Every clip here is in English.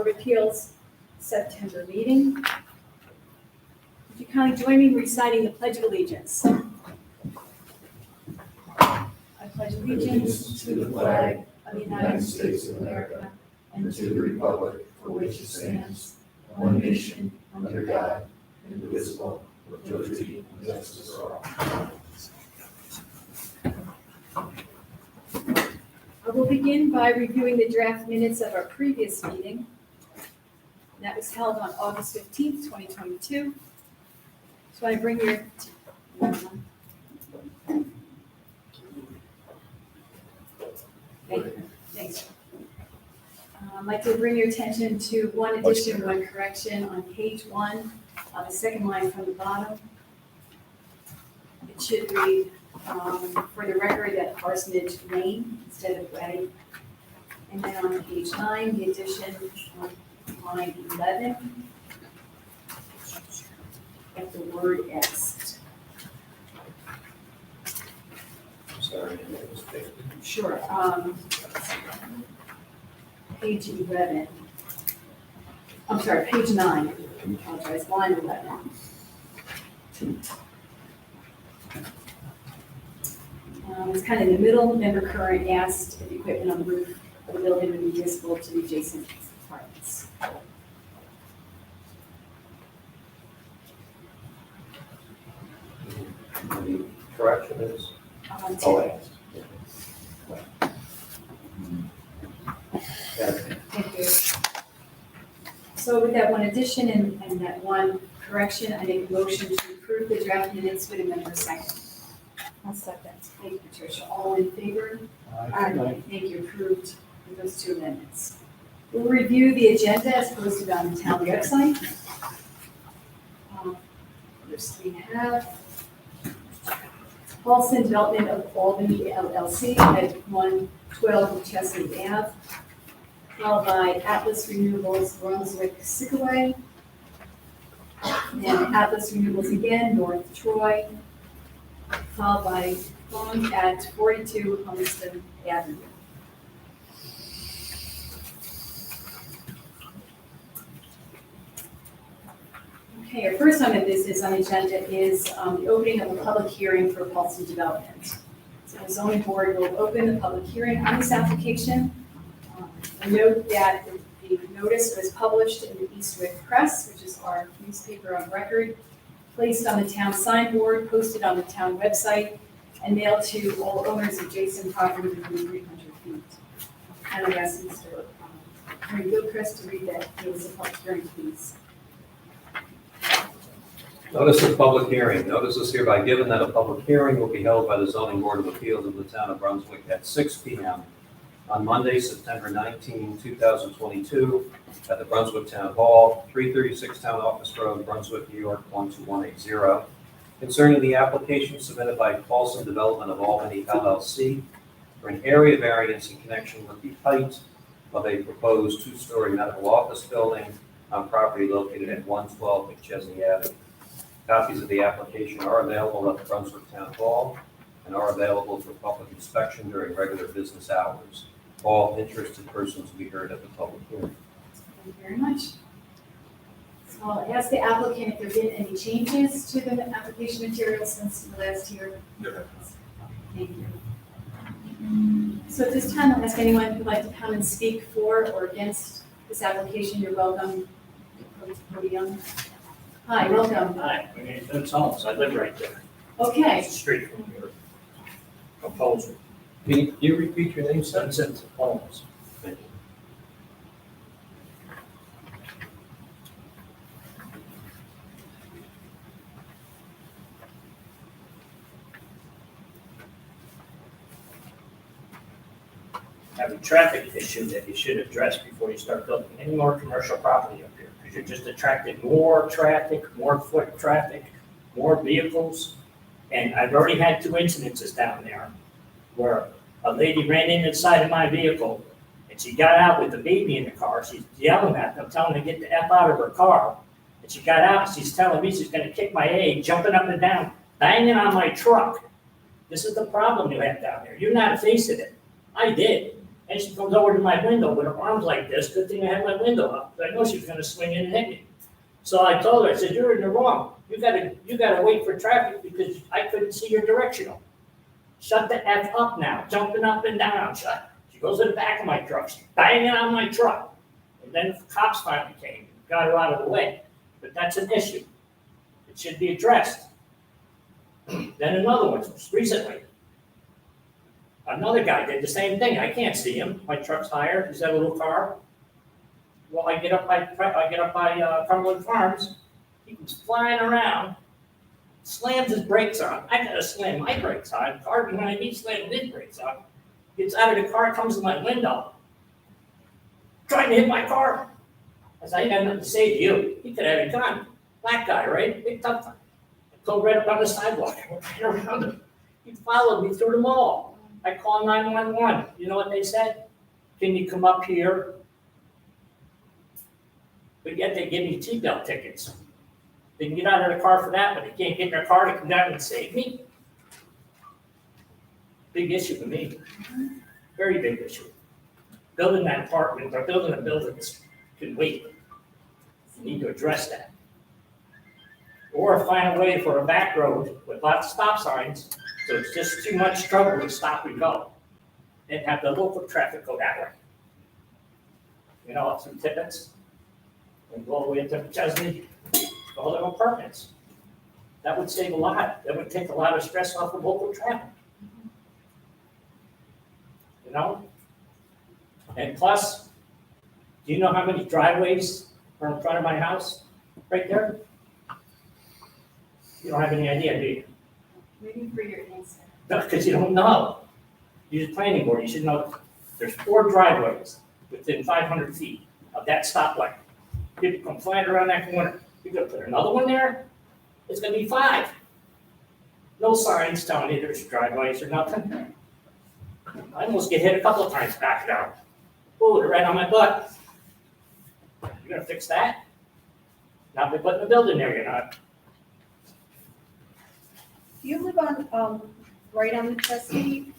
Board of Appeals September meeting. Would you kindly join me in reciting the Pledge of Allegiance? I pledge allegiance to the flag of the United States of America and to the republic for which it stands, one nation, under God, indivisible, with liberty and justice for all. I will begin by reviewing the draft minutes of our previous meeting. That was held on August 15th, 2022. So I bring your Thanks. I'd like to bring your attention to one addition, one correction on page 1, the second line from the bottom. It should read, for the record, that Parsonage Lane instead of Way. And then on page 9, the addition on line 11, at the word "est." Sorry. Sure. Page 11. I'm sorry, page 9. I apologize, line 11. It's kind of in the middle. Member Curran asked if the equipment on the roof of the building would be visible to the adjacent apartments. The correction is? Today. Yeah. Thank you. So with that one addition and that one correction, I make a motion to approve the draft minutes with a member second. I'll second. Thank you, Patricia. All in favor? Aye. Thank you. Approved with those two amendments. We'll review the agenda as posted on the town website. First we have Paulson Development of Albany LLC at 112 Chestnut Ave, followed by Atlas Renewables Brunswick Sikaway, then Atlas Renewables again, North Troy, followed by Fong at 42 Homestead Avenue. Okay, our first item of business on the agenda is the opening of a public hearing for Paulson Development. So the zoning board will open the public hearing on this application. I note that the notice was published in the Eastwick Press, which is our newspaper on record, placed on the town signboard, posted on the town website, and mailed to all owners of adjacent property within 300 feet. And I ask Mr. Henry Gilchrist to read that notice of public hearing, please. Notice of public hearing. Notice is hereby given that a public hearing will be held by the Zoning Board of Appeals of the Town of Brunswick at 6 p.m. on Monday, September 19, 2022, at the Brunswick Town Hall, 336 Town Office Road, Brunswick, New York, 12180, concerning the application submitted by Paulson Development of Albany LLC for an area variance in connection with the height of a proposed two-story medical office building on property located at 112 McChesney Avenue. Copies of the application are available at the Brunswick Town Hall and are available for public inspection during regular business hours. All interested persons will be heard at the public hearing. Thank you very much. So I'll ask the applicant if there have been any changes to the application material since the last year. No. Thank you. So at this time, I'll ask anyone who'd like to come and speak for or against this application. You're welcome. Podium. Hi, welcome. Hi, my name is Vince Holmes. I live right there. Okay. It's a street from your proposal. Can you repeat your name, sir? Vincent Holmes. Thank you. Have a traffic issue that you should address before you start building any more commercial property up here, because you're just attracting more traffic, more foot traffic, more vehicles. And I've already had 2 incidences down there where a lady ran in inside of my vehicle and she got out with the baby in the car. She's yelling at me. I'm telling her to get the F out of her car. And she got out and she's telling me she's gonna kick my egg, jumping up and down, banging on my truck. This is the problem you have down there. You're not facing it. I did. And she comes over to my window with her arms like this. Good thing I had my window up, 'cause I know she was gonna swing in and hit me. So I told her, I said, you're in the wrong. You gotta wait for traffic because I couldn't see your directional. Shut the F up now, jumping up and down, shut. She goes to the back of my truck, she's banging on my truck. And then the cops finally came, got her out of the way. But that's an issue. It should be addressed. Then another one, recently. Another guy did the same thing. I can't see him. My truck's higher. He's got a little car. Well, I get up by Cumberland Farms. He comes flying around, slams his brakes on. I gotta slam my brakes on. Car behind me slamming his brakes on. Gets out of the car, comes to my window, trying to hit my car. I said, I got nothing to say to you. He could have a gun. Black guy, right? Big tough guy. I pulled right up on the sidewalk. I went right around him. He followed me through the mall. I called 911. You know what they said? Can you come up here? But yet they give me seatbelt tickets. They can get out of the car for that, but they can't get in their car to come down and save me. Big issue for me. Very big issue. Building that apartment or building a building can wait. You need to address that. Or find a way for a back road with lots of stop signs, so it's just too much trouble to stop and go. And have the local traffic go that way. You know, up through Tibbetts, and go all the way into Chesney, all their apartments. That would save a lot. That would take a lot of stress off of local traffic. You know? And plus, do you know how many driveways are in front of my house? Right there? You don't have any idea, do you? Waiting for your answer. No, because you don't know. You're the planning board, you should know. There's 4 driveways within 500 feet of that stoplight. People come flying around that corner. You're gonna put another one there? It's gonna be 5. No signs telling you there's driveways or nothing. I almost get hit a couple of times backing out. Oh, they're right on my butt. You gonna fix that? Not by putting a building there, you're not. Do you live on, right on the Chesney,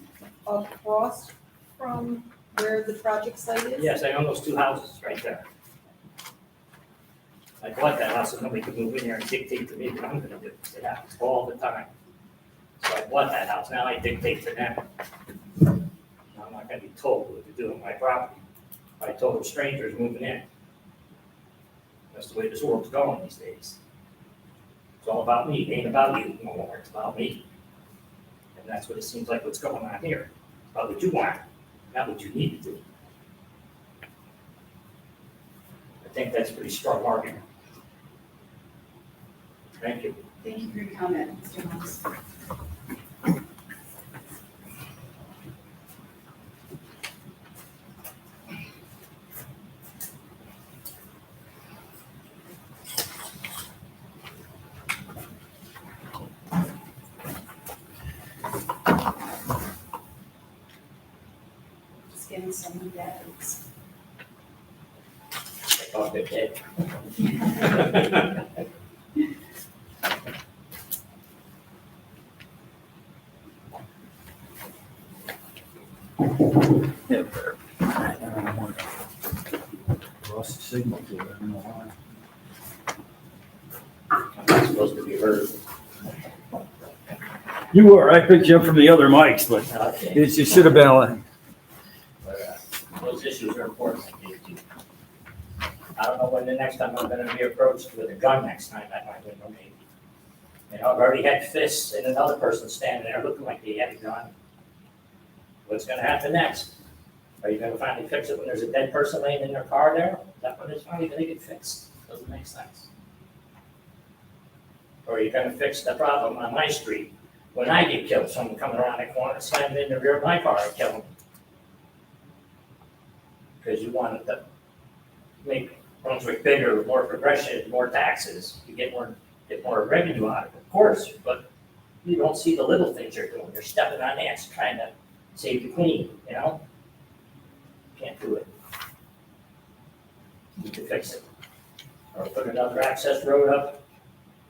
across from where the project site is? Yes, I own those 2 houses right there. I bought that house so nobody could move in there and dictate to me what I'm gonna do. It happens all the time. So I bought that house, now I dictate to them. I'm not gonna be told what to do with my property. I told strangers moving in. That's the way this world's going these days. It's all about me, it ain't about you no more, it's about me. And that's what it seems like what's going on here. It's about what you want, not what you need to do. I think that's a pretty strong argument. Thank you. Thank you for your comment, Mr. Holmes. Just getting some of that. I thought they did. Lost the signal to it, I don't know why. I'm not supposed to be heard. You were, I picked you up from the other mics, but Okay. it just should have been on. But, those issues are important. I don't know when the next time I'm gonna be approached with a gun next time at my window, maybe. You know, I've already had fists and another person standing there looking like they had a gun. What's gonna happen next? Are you gonna finally fix it when there's a dead person laying in their car there? Is that when it's finally gonna get fixed? Doesn't make sense. Or are you gonna fix the problem on my street? When I get killed, someone coming around the corner, slamming in the rear of my car and kill them. Because you wanted to make Brunswick bigger, more progressive, more taxes, you get more revenue out of it, of course, but you don't see the little things you're doing. You're stepping on ants, trying to save the queen, you know? Can't do it. You can fix it. Or put another access road up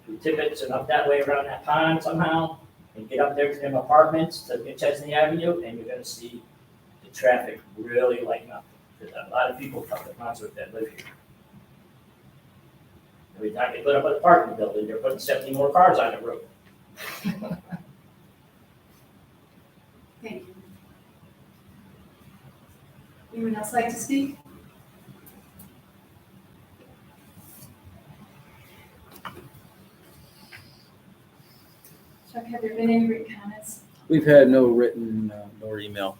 through Tibbetts and up that way around that pond somehow, and get up there to them apartments, to Chesney Avenue, and you're gonna see the traffic really lighten up. Because a lot of people come to Brunswick that live here. Every time they put up a parking building, they're putting 70 more cars on the road. Thank you. Anyone else like to speak? Chuck, have there been any written comments? We've had no written nor email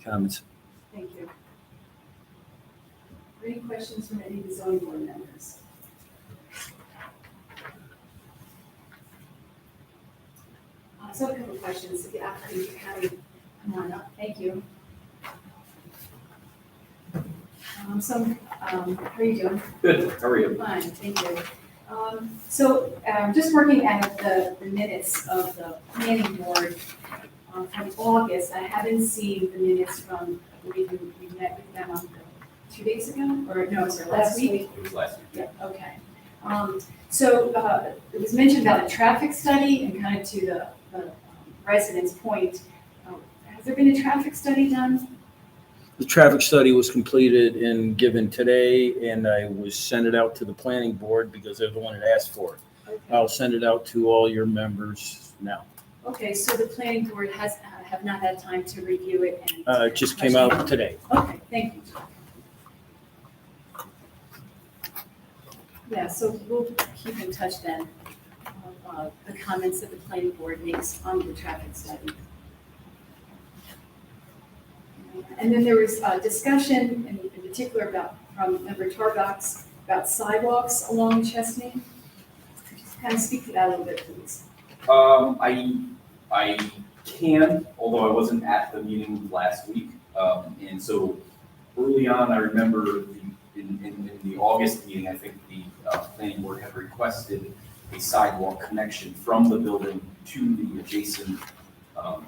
comments. Thank you. Any questions from any of the zoning board members? So a couple of questions, if the applicant could come on up, thank you. How are you doing? Good, how are you? Fine, thank you. Just working at the minutes of the planning board from August, I haven't seen the minutes from, I believe we met with them on 2 days ago, or no, sorry, last week? It was last week. Yeah, okay. It was mentioned about a traffic study and kind of to the residents' point. Has there been a traffic study done? The traffic study was completed and given today, and I was sent it out to the planning board because they're the one that asked for it. Okay. I'll send it out to all your members now. Okay, so the planning board have not had time to review it and. It just came out today. Okay, thank you. Yeah, so we'll keep in touch then of the comments that the planning board makes on the traffic study. And then there was discussion in particular from Member Tarbox about sidewalks along Chesney. Could you kind of speak to that a little bit, please? I can, although I wasn't at the meeting last week. And so early on, I remember in the August meeting, I think the planning board had requested a sidewalk connection from the building to the adjacent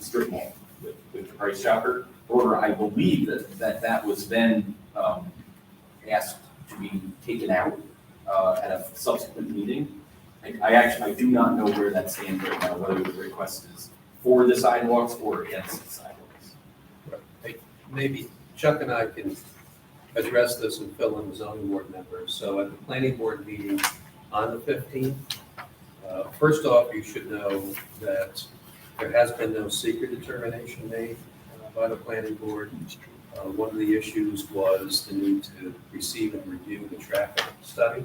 strip mall with the Price Chopper. However, I believe that was then asked to be taken out at a subsequent meeting. I do not know where that stands right now, whether the request is for the sidewalks or against the sidewalks. Hey, maybe Chuck and I can address this and fill in the zoning board members. So at the planning board meeting on the 15th, first off, you should know that there has been no secret determination made by the planning board. One of the issues was the need to receive and review the traffic study.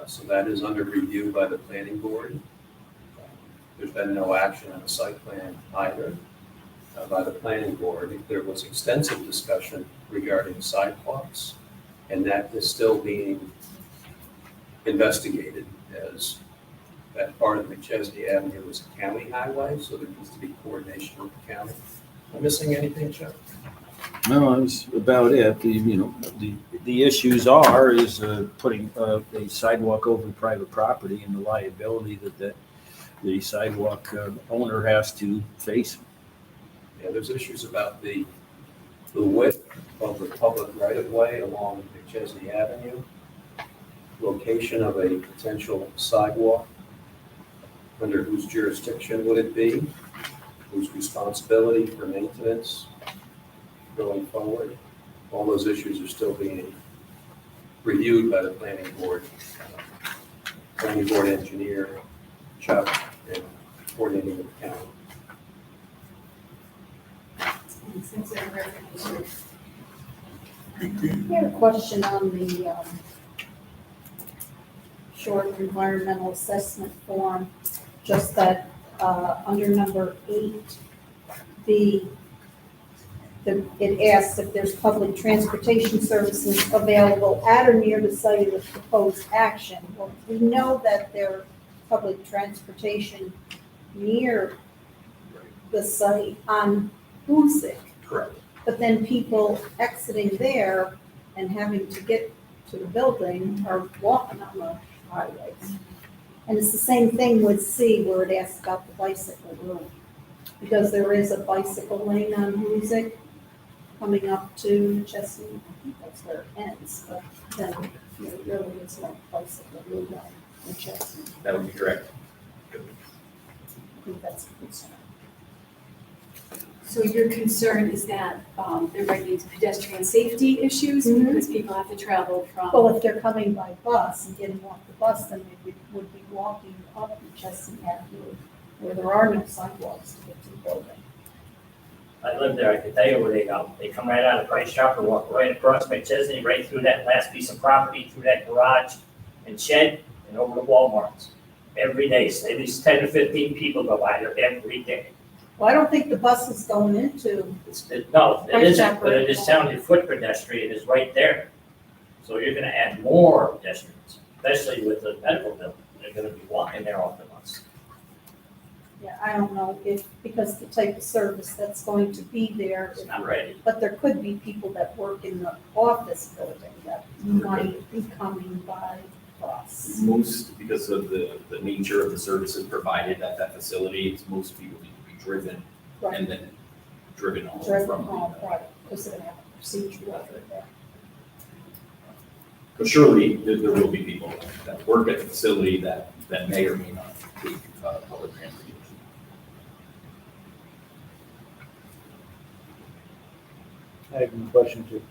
So that is under review by the planning board. There's been no action on the site plan either by the planning board. There was extensive discussion regarding sidewalks, and that is still being investigated as that part of McChesney Avenue is a county highway, so there needs to be coordination with the county. Am I missing anything, Chuck? No, that's about it. The issues is putting a sidewalk over private property and the liability that the sidewalk owner has to face. Yeah, there's issues about the width of the public right-of-way along McChesney Avenue, location of a potential sidewalk, under whose jurisdiction would it be, whose responsibility for maintenance going forward. All those issues are still being reviewed by the planning board. Planning board engineer, Chuck, and coordinating with the county. Since they're recommendation. I had a question on the short environmental assessment form, just that under number 8, it asks if there's public transportation services available at or near the site of the proposed action. Well, we know that there's public transportation near the site on Hoosick, Correct. but then people exiting there and having to get to the building are walking on the highways. And it's the same thing with C, where it asks about the bicycle room. Because there is a bicycle lane on Hoosick coming up to Chesney. I think that's where it ends, but then there really is no bicycle room in Chesney. That would be correct. I think that's a concern. So your concern is that there might be pedestrian safety issues Mhm. because people have to travel from? Well, if they're coming by bus and getting off the bus, then they would be walking up Chestnut Avenue where there are no sidewalks to get to the building. I live there, I can tell you where they go. They come right out of Price Chopper, walk right across McChesney, right through that last piece of property, through that garage and shed, and over to Walmart's. Every day, so at least 10 to 15 people go by there every day. Well, I don't think the bus is going into, No, it Price isn't, Chopper. but it is telling you foot pedestrian is right there. So you're gonna add more pedestrians, especially with the medical building. They're gonna be walking there off the bus. yeah, I don't know if, because the type of service that's going to be there. It's not ready. But there could be people that work in the office building that might be coming by bus. Most, because of the nature of the services provided at that facility, it's most people need to be driven Right, and then driven home driven from. home, right, because they're gonna have a procedure over there. But surely there will be people that work at the facility that may or may not take public transportation. I have a question too.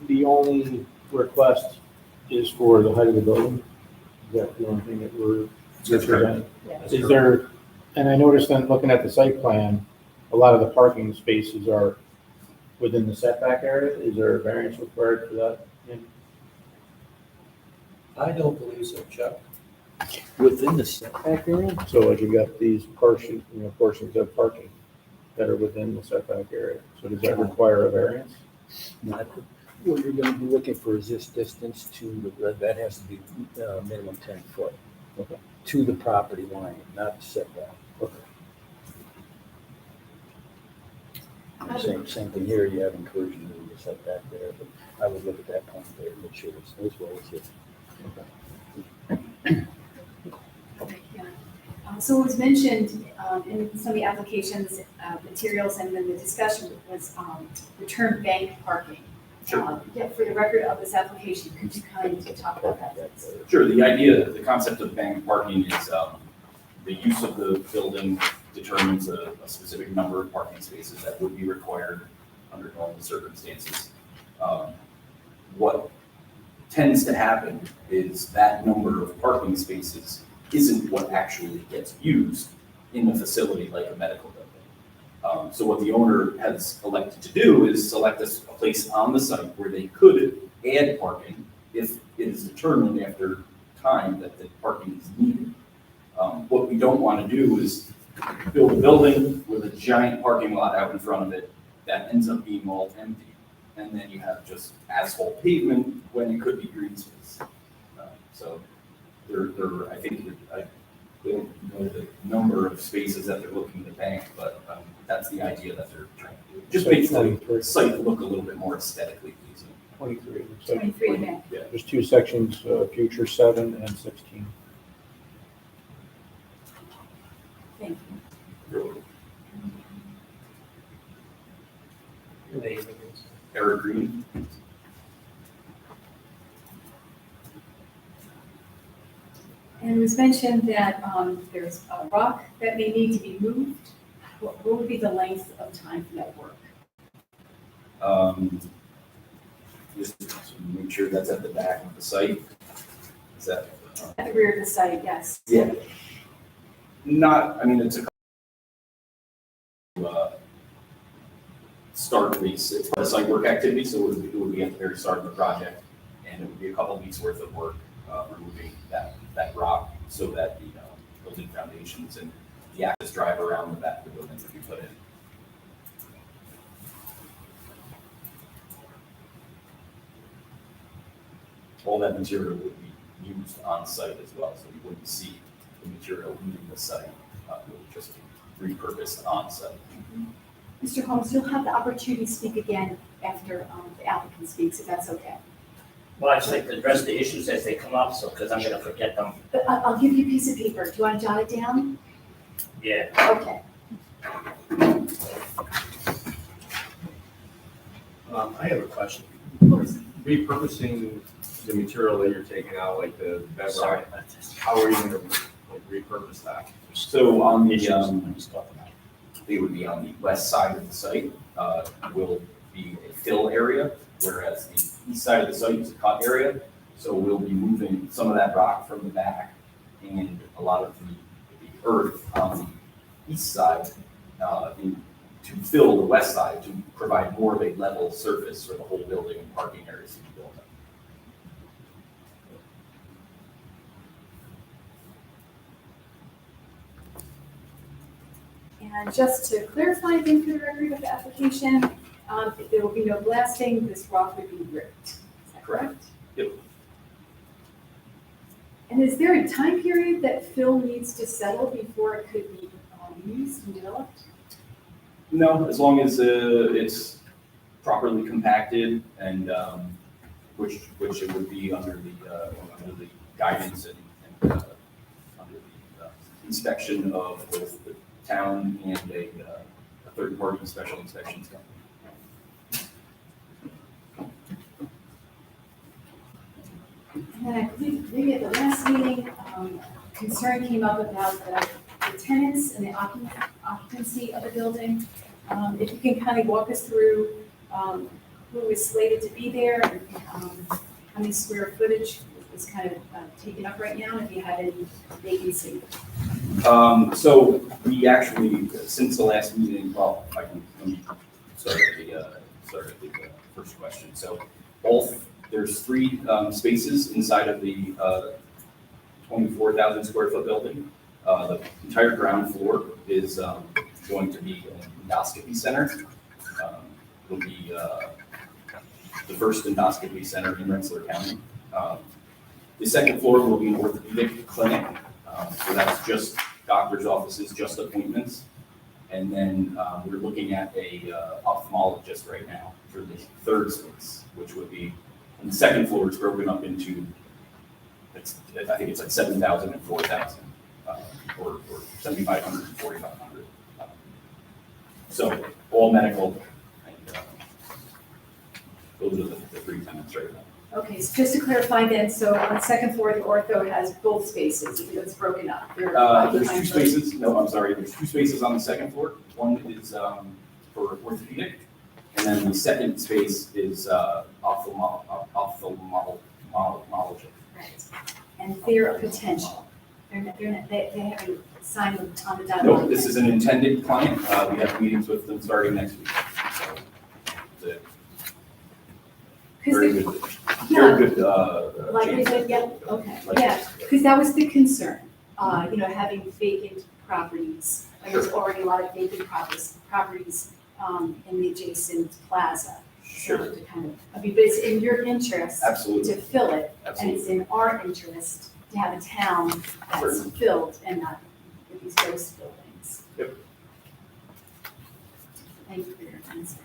The only request is for the height of the building? Is that the only thing that we're That's correct. Yeah. That's Is correct. there, and I noticed then looking at the site plan, a lot of the parking spaces are within the setback area. Is there a variance required for that? I don't believe so, Chuck. Within the setback area? So like you've got these portions, portions of parking that are within the setback area. So does that require a variance? Not, what you're gonna be looking for is this distance to, that has to be minimum 10 foot. Okay. To the property line, not the setback. Same thing here, you have inclusion in the setback there, but I would look at that point there, make sure it's as well as it. Yeah. So it was mentioned in some of the applications, materials, and then the discussion was return bank parking. Sure. Yeah, for the record of this application, could you kind of talk about that? Sure, the idea, the concept of bank parking is the use of the building determines a specific number of parking spaces that would be required under normal circumstances. What tends to happen is that number of parking spaces isn't what actually gets used in the facility like a medical building. So what the owner has elected to do is select a place on the site where they could add parking if it is determined after time that the parking is needed. What we don't want to do is build a building with a giant parking lot out in front of it that ends up being all empty. And then you have just asphalt pavement when it could be green space. So I think, I don't know the number of spaces that they're looking to bank, but that's the idea that they're trying to do. Just makes the site look a little bit more aesthetically pleasing. 23. So 23 bank. Yeah. there's two sections, future 7 and 16. Thank you. Your name is? Eric Green. And it was mentioned that there's a rock that may need to be moved. What would be the length of time for that work? Just to make sure that's at the back of the site. Is that? At the rear of the site, yes. Yeah. Not, I mean, it's a start piece. It's a site work activity, so it would be at the very start of the project. And it would be a couple of weeks worth of work, removing that rock so that the building foundations and the access drive around the back of the building would be put in. All that material would be used on site as well, so you wouldn't see the material leaving the site. It would just be repurposed on site. Mr. Holmes, you'll have the opportunity to speak again after the applicant speaks, if that's okay. Well, I just like to address the issues as they come up, so, because I'm gonna forget them. But I'll give you a piece of paper. Do you want to jot it down? Yeah. Okay. I have a question. Of course. Repurposing the material that you're taking out, like the Sorry bedrock, about this. how are you gonna repurpose that? So on the, Issues, I'm just talking about. They would be on the west side of the site, will be a fill area, whereas the east side of the site is a cut area. So we'll be moving some of that rock from the back and a lot of the earth on the east side to fill the west side to provide more of a level surface for the whole building and parking areas to be built up. And just to clarify again for the record of the application, there will be no blasting, this rock would be ripped. Is that correct? Yep. And is there a time period that fill needs to settle before it could be used and developed? No, as long as it's properly compacted and which it would be under the guidance and under the inspection of both the town and a third-party special inspections company. And then I believe maybe at the last meeting, concern came up about the tenants and the occupancy of the building. If you can kind of walk us through who is slated to be there, and how many square footage is kind of taken up right now, if you had any vacancy. So we actually, since the last meeting, well, let me start at the first question. So there's 3 spaces inside of the 24,000 square foot building. The entire ground floor is going to be an endoscopy center. It'll be the first endoscopy center in Rensselaer County. The second floor will be an orthopedic clinic. So that's just doctor's offices, just appointments. And then we're looking at a ophthalmologist right now for the third space, which would be, and the second floor is broken up into, I think it's like 7,000 and 4,000, or 7,500 and 4,500. So all medical, and those are the 3 tenants right now. Okay, so just to clarify then, so on the second floor, the ortho has both spaces, even though it's broken up. They're There's 2 spaces, no, I'm sorry, there's 2 spaces on the second floor. One is for orthopedic, and then the second space is ophthalmology. Right. And they're a potential. They haven't signed on the dotted No, line. this is an intended client. We have meetings with them starting next week. So, it's a very good, very good. Likelihood, yeah, okay, Like- yeah, because that was the concern, having vacant properties. There's already a lot of vacant properties in the adjacent plaza. So Sure, to kind of, but it's in your interest absolutely, to fill it, and absolutely. it's in our interest to have a town that's filled and not with these ghost buildings. Yep. Thank you for your answer.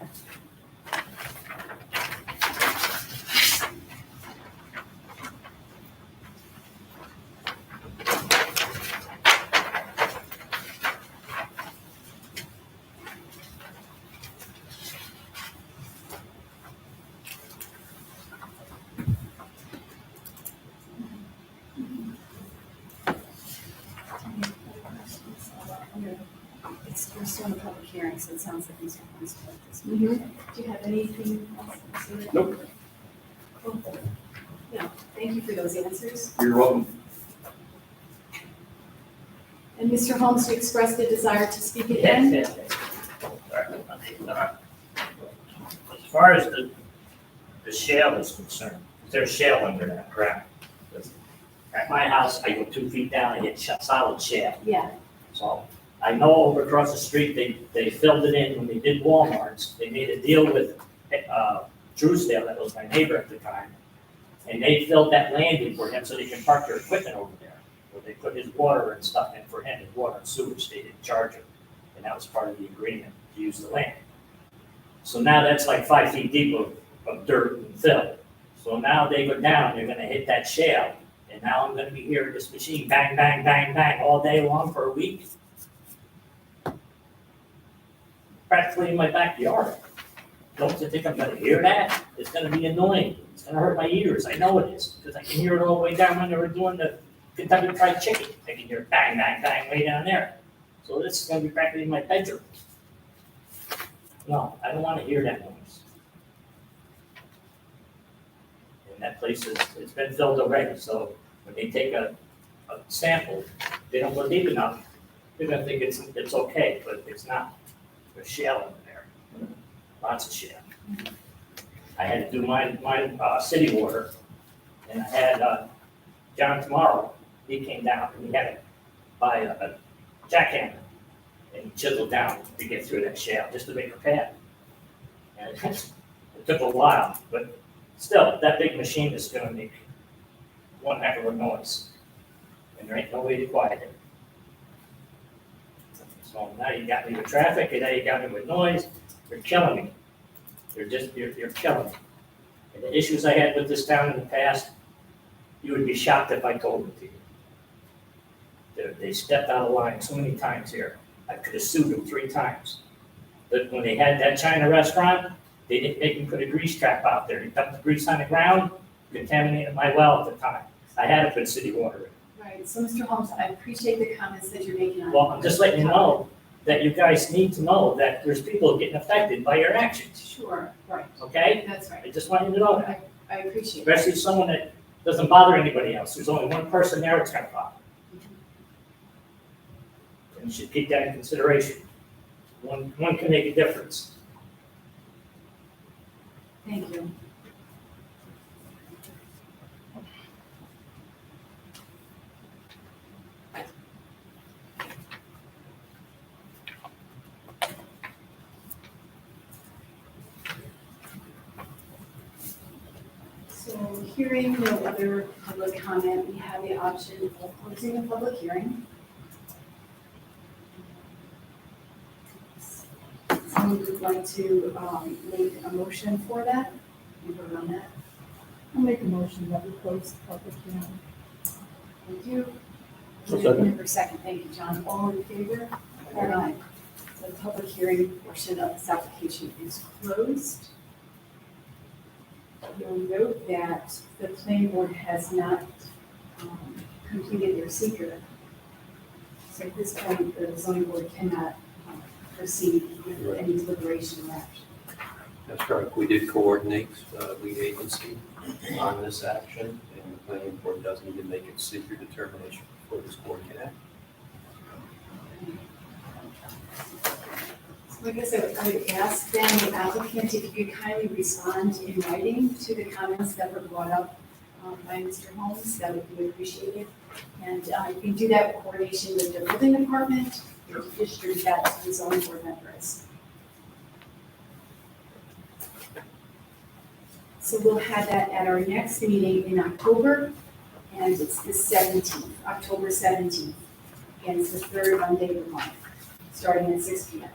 We're still in a public hearing, so it sounds like these are ones to like this. Do you have anything else to say? Nope, Cool. Yeah, thank you for those answers. you're welcome. And Mr. Holmes, you expressed a desire to speak again? Yes. As far as the shale is concerned, there's shale under that ground. At my house, I go 2 feet down, I hit solid shale. Yeah, So I know over across the street, they filled it in when they did Walmart's. They made a deal with Truesdale, that was my neighbor at the time. And they filled that land in for him so they can park their equipment over there. Where they put his water and stuff in for him, his water and sewage, they didn't charge him. And that was part of the agreement to use the land. So now that's like 5 feet deep of dirt and fill. So now they go down, they're gonna hit that shale. And now I'm gonna be hearing this machine bang, bang, bang, bang all day long for a week. Practically in my backyard. Don't you think I'm gonna hear that? It's gonna be annoying. It's gonna hurt my ears. I know it is, because I can hear it all the way down when they were doing the Kentucky Fried Chicken. I can hear bang, bang, bang way down there. So this is gonna be practically in my bedroom. No, I don't wanna hear that noise. And that place is, it's been filled already, so when they take a sample, they don't go deep enough. They're gonna think it's okay, but it's not. There's shale in there, lots of shale. I had to do my city water, and I had, John Tomorrow, he came down, and he had to buy a jackhammer, and he chiseled down to get through that shale, just to make a pad. And it took a while, but still, that big machine is gonna make one heck of a noise. And there ain't no way to quiet it. So now you got me with traffic, and now you got me with noise, you're killing me. You're killing me. And the issues I had with this town in the past, you would be shocked if I told them to you. They stepped out of line so many times here, I could have sued them 3 times. But when they had that China restaurant, they didn't make me put a grease trap out there. They dumped the grease on the ground, contaminated my well at the time. I had to put city water in. Right, so Mr. Holmes, I appreciate the comments that you're making on. Well, I'm just letting you know that you guys need to know that there's people getting affected by your actions, Sure, right, okay? that's right. I just want you to know that, I appreciate it. especially someone that doesn't bother anybody else. There's only one person there that's gonna bother. And you should keep that in consideration. One can make a difference. Thank you. So hearing no other public comment, we have the option of closing the public hearing. Someone would like to make a motion for that? You vote on that? I'll make a motion that we close the public hearing. Thank you. I'll second. Number second, thank you, John. All in favor? Aye. So the public hearing portion of this application is closed. You'll note that the planning board has not completed their seeker. So at this point, the zoning board cannot proceed with any deliberation or action. That's correct. We did coordinate lead agency on this action, and the planning board does need to make its secret determination before this board can act. So I guess I would ask then the applicant if you could kindly respond in writing to the comments that were brought up by Mr. Holmes, that would be appreciated. And you can do that in coordination with the building department, or distribute that to the zoning board members. So we'll have that at our next meeting in October, and it's the 17th, October 17th. And it's the third Monday of the month, starting at 6 p.m.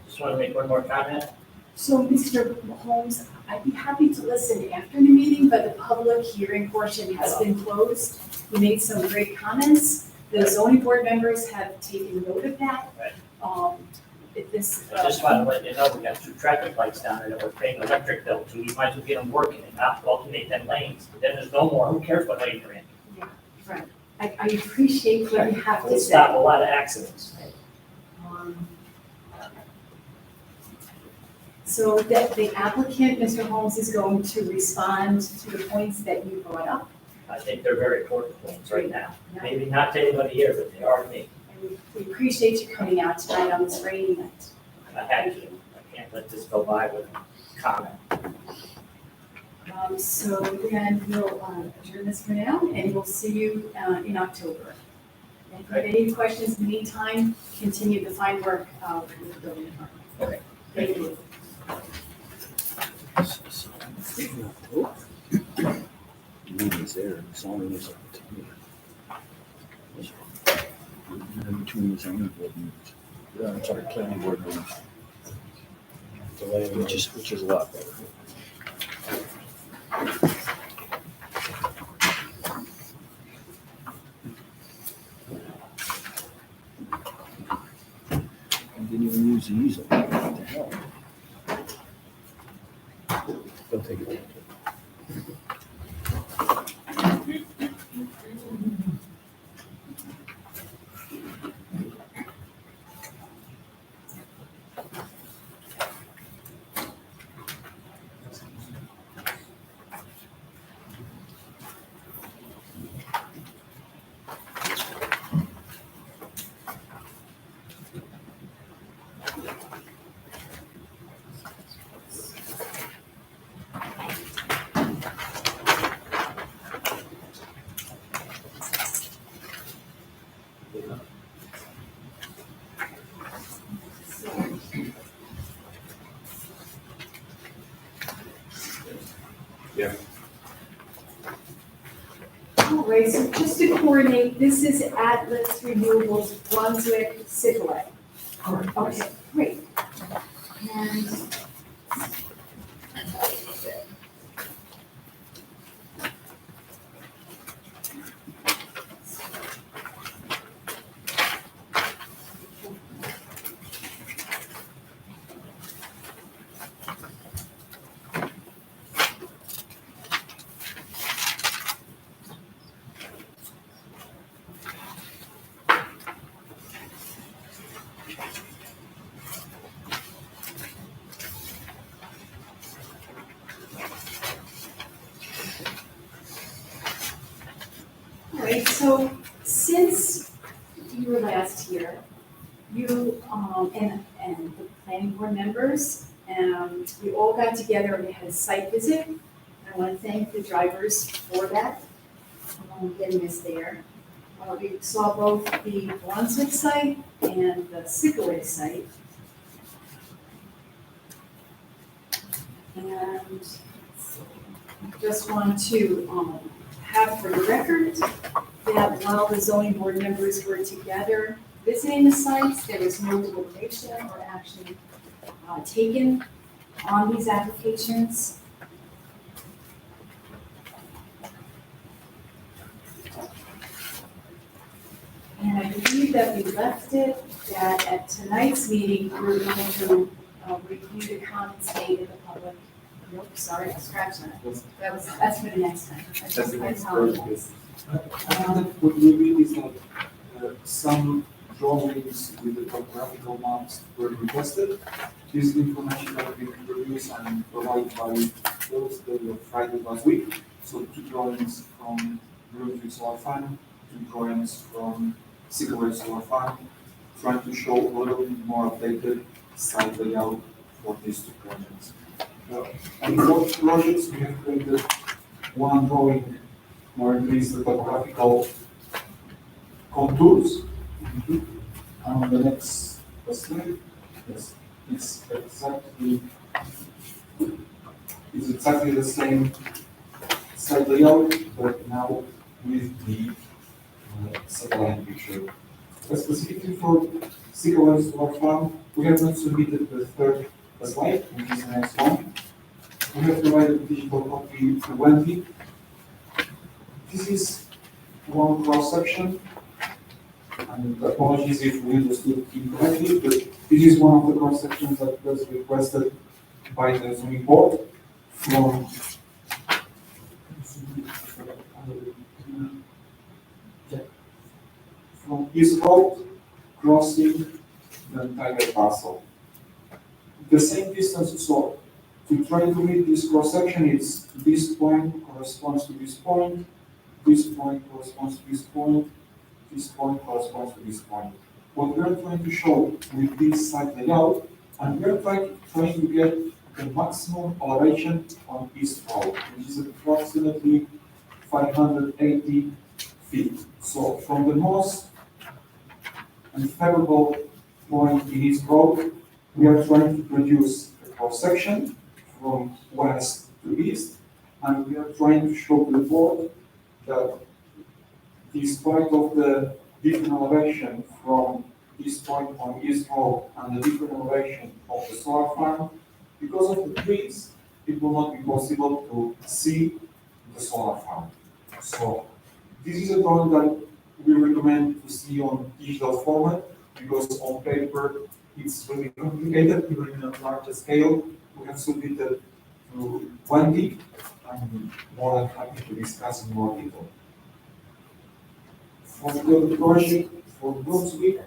Just want to make one more comment. So, Mr. Holmes, I'd be happy to listen after the meeting, but the public hearing portion has been closed. You made some great comments. The zoning board members have taken note of that. Right. If this. I just want to let you know, we got 2 traffic lights down there that we're paying electric bill to. You might as well get them working and not alternate them lanes. But then there's no more. Who cares what lane you're in? Right. I appreciate what you have to It'll say. stop a lot of accidents. So that the applicant, Mr. Holmes, is going to respond to the points that you brought up. I think they're very important points right now. Maybe not to anybody here, but they are to me. And we appreciate you coming out tonight on this rainy night. And I had to. I can't let this go by with a comment. So then we'll adjourn this for now, and we'll see you in October. And if you have any questions in the meantime, continue the fine work with the building department. Okay. Thank you. Meetings there, zoning is up to me. In between the zoning board meetings. Yeah, I'm sorry, planning board meetings, which is a lot better. I didn't even use the easel. What the hell? Don't take it. All right, so just to coordinate, this is Atlas Renewables Brunswick Sikoway. Okay, great. And all right, so since you were last here, you, and the planning board members, we all got together and we had a site visit. I want to thank the drivers for that, getting us there. We saw both the Brunswick site and the Sikoway site. And just want to, have for the record that while the zoning board members were together visiting the sites, there was no deliberation or action taken on these applications. And I believe that we left it that at tonight's meeting, we're going to review the comments made in the public. Nope, sorry, I scratched that. That's for the next time. I apologize. I think that what we read is that some drawings with the topographical maps were requested. This information that we produced and provided by Thursday or Friday last week. So 2 drawings from Brunswick Solar Farm, 2 drawings from Sikoway Solar Farm, trying to show a little bit more updated site layout for these 2 projects. And for projects, we have created 1 drawing more increase the topographical contours. And on the next slide, yes, it's exactly the same site layout, but now with the satellite picture. Specifically for Sikoway Solar Farm, we have not submitted the 3rd slide, which is the next one. We have provided digital copy to Wendy. This is one cross section, and apologies if we understood incorrectly, but this is one of the cross sections that was requested by the zoning board from East Road, crossing the entire parcel. The same distance, so to try to meet this cross section, it's this point corresponds to this point, this point corresponds to this point, this point corresponds to this point. What we are trying to show with this site layout, and we are trying to get the maximum elevation on East Road, which is approximately 580 feet. So from the most unfavorable point in East Road, we are trying to produce a cross section from west to east, and we are trying to show the board that despite of the different elevation from this point on East Road and the different elevation of the solar farm, because of the trees, it will not be possible to see the solar farm. So this is a drawing that we recommend to see on digital format, because on paper it's really complicated, even in a larger scale. We have submitted to 20. I'm more than happy to discuss in more detail. For the project for Brunswick,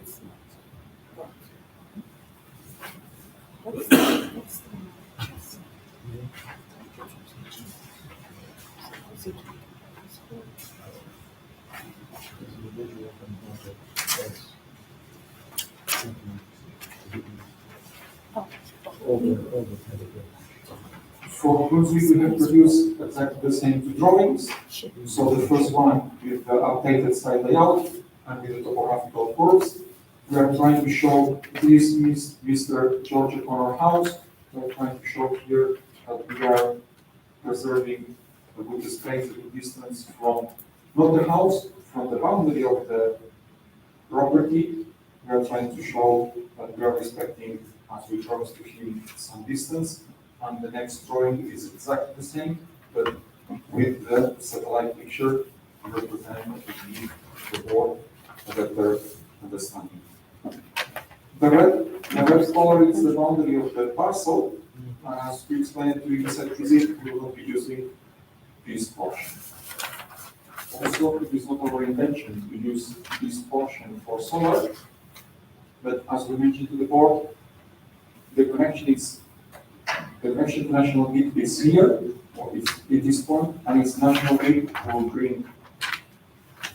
for Brunswick, we have produced exactly the same 2 drawings. So the first one with the updated site layout and with the topographical curves. We are trying to show this is Mr. George O'Connor house. We are trying to show here that we are preserving a good space, a good distance from, not the house, from the boundary of the property. We are trying to show that we are respecting, as we promised to him, some distance. And the next drawing is exactly the same, but with the satellite picture representing the board a better understanding. The red color is the boundary of the parcel. As we explained during the site visit, we will not be using this portion. Also, it is not our intention to use this portion for solar, but as we mentioned to the board, the connection to national grid is here, or it's at this point, and it's national grid will bring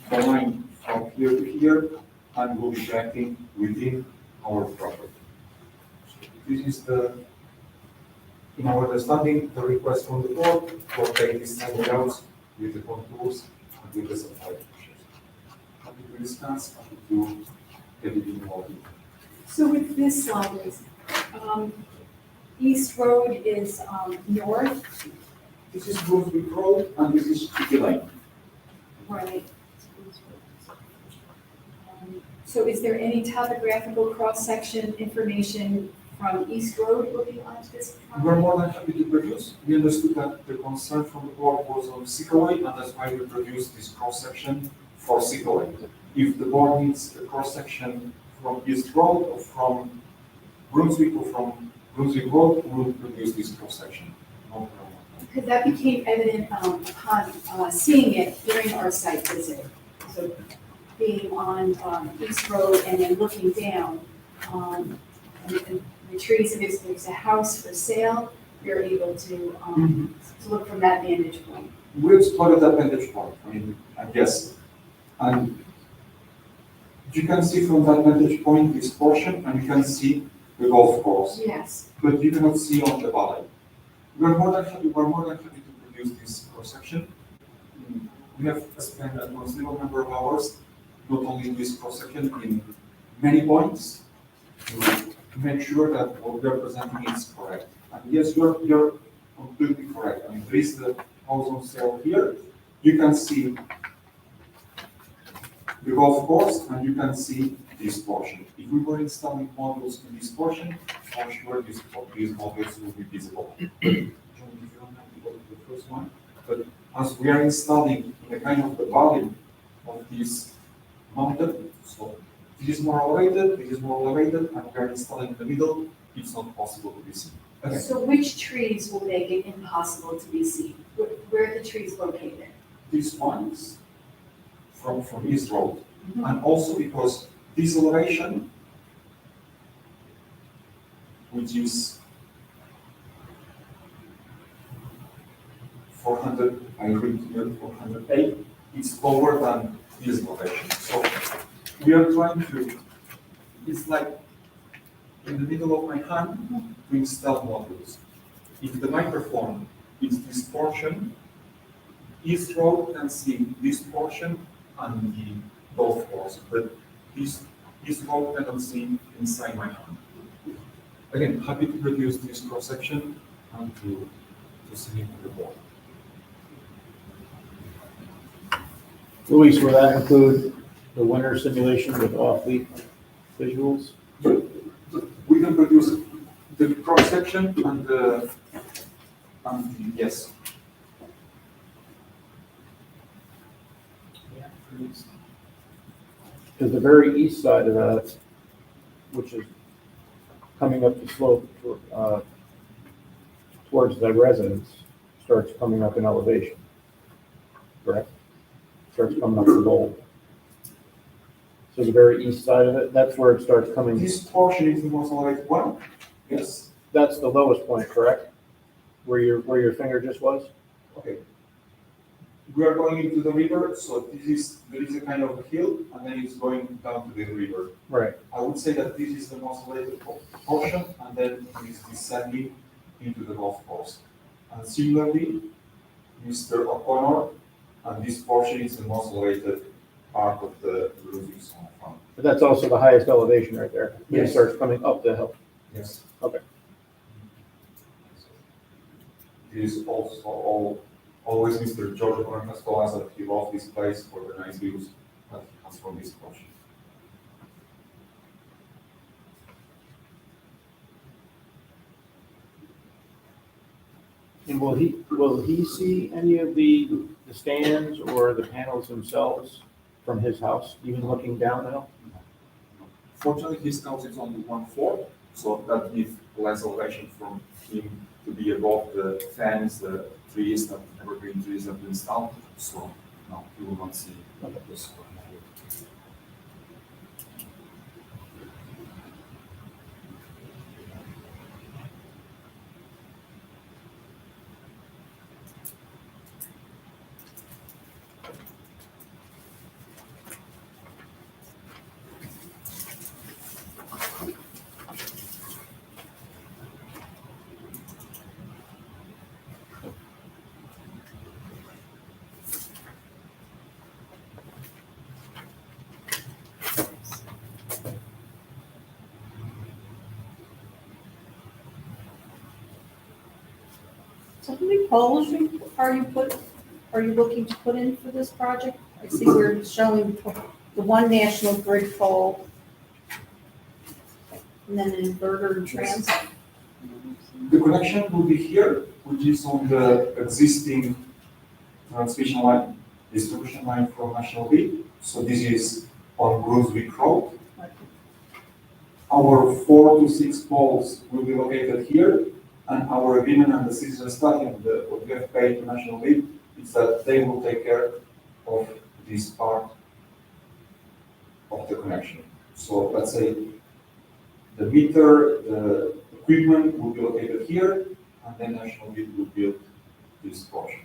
the line from here to here, and will be connecting within our property. This is in our understanding, the request from the board for taking this time out with the contours and with the satellite pictures. Happy to discuss, happy to get it in more detail. So with this slide, East Road is north, This is Brunswick Road and this is Chicky Lane. right? So is there any topographical cross-section information from East Road looking onto this We are property? more than happy to produce. We understood that the concern from the board was on Sikaway, and that's why we produced this cross-section for Sikaway. If the board needs a cross-section from East Road or from Brunswick Road, we will produce this cross-section. No problem. Because that became evident upon seeing it during our site visit. So being on East Road and then looking down, and the trees, if there's a house for sale, you're able to look from that vantage point. We explored that vantage point, I guess. And you can see from that vantage point this portion, and you can see the golf course, Yes. but you cannot see on the valley. We're more than happy to produce this cross-section. We have spent a considerable number of hours, not only in this cross-section, in many points, to make sure that what we are presenting is correct. And yes, you're completely correct. There is the house on sale here. You can see the golf course, and you can see this portion. If we were installing modules in this portion, for sure these modules will be visible. John, if you don't have to go to the first one, but as we are installing in a kind of the valley of this mountain, so this is more elevated, and we are installing in the middle, it's not possible to be seen. Okay. So which trees will make it impossible to be seen? Where are the trees located? These ones from East Road, and also because this elevation, which is 400, I read here 408, it's lower than this elevation. So we are trying to, it's like in the middle of my hand to install modules. If the microphone is this portion, East Road can see this portion and the golf course, but this road cannot see inside my hand. Again, happy to produce this cross-section and to see it to the board. Luis, will that include the winter simulation with off-lead visuals? We can produce the cross-section and yes. Because the very east side of that, which is coming up the slope towards the residence, starts coming up in elevation. Correct? Starts coming up the bowl. So the very east side of it, that's where it starts coming. This portion is the most elevated one, yes. That's the lowest point, correct? Where your finger just was? Okay. We are going into the river, so there is a kind of a hill, and then it's going down to the river. Right. I would say that this is the most elevated portion, and then it is descending into the golf course. And similarly, Mr. O'Connor, and this portion is the most elevated part of the Brunswick Zone Farm. But that's also the highest elevation right there. It Yes. starts coming up the hill. Yes. Okay. This is also all always Mr. George O'Connor has told us that he loves this place for the nice views that he has from this project. And will he see any of the stands or the panels themselves from his house, even looking down the hill? Fortunately, his house is only 1 floor, so that gives less elevation from him to be above the fence, the trees, that evergreen trees that we installed. So, no, he will not see this. So how many poles are you looking to put in for this project? I see we're showing the one national grid pole, and then an inverter and trans. The connection will be here, which is on the existing transmission line, distribution line from National Grid. So this is on Brunswick Road. Our 4 to 6 poles will be located here, and our agreement and the citizen study and what we have paid to National Grid is that they will take care of this part of the connection. So let's say the meter, the equipment will be located here, and then National Grid will build this portion.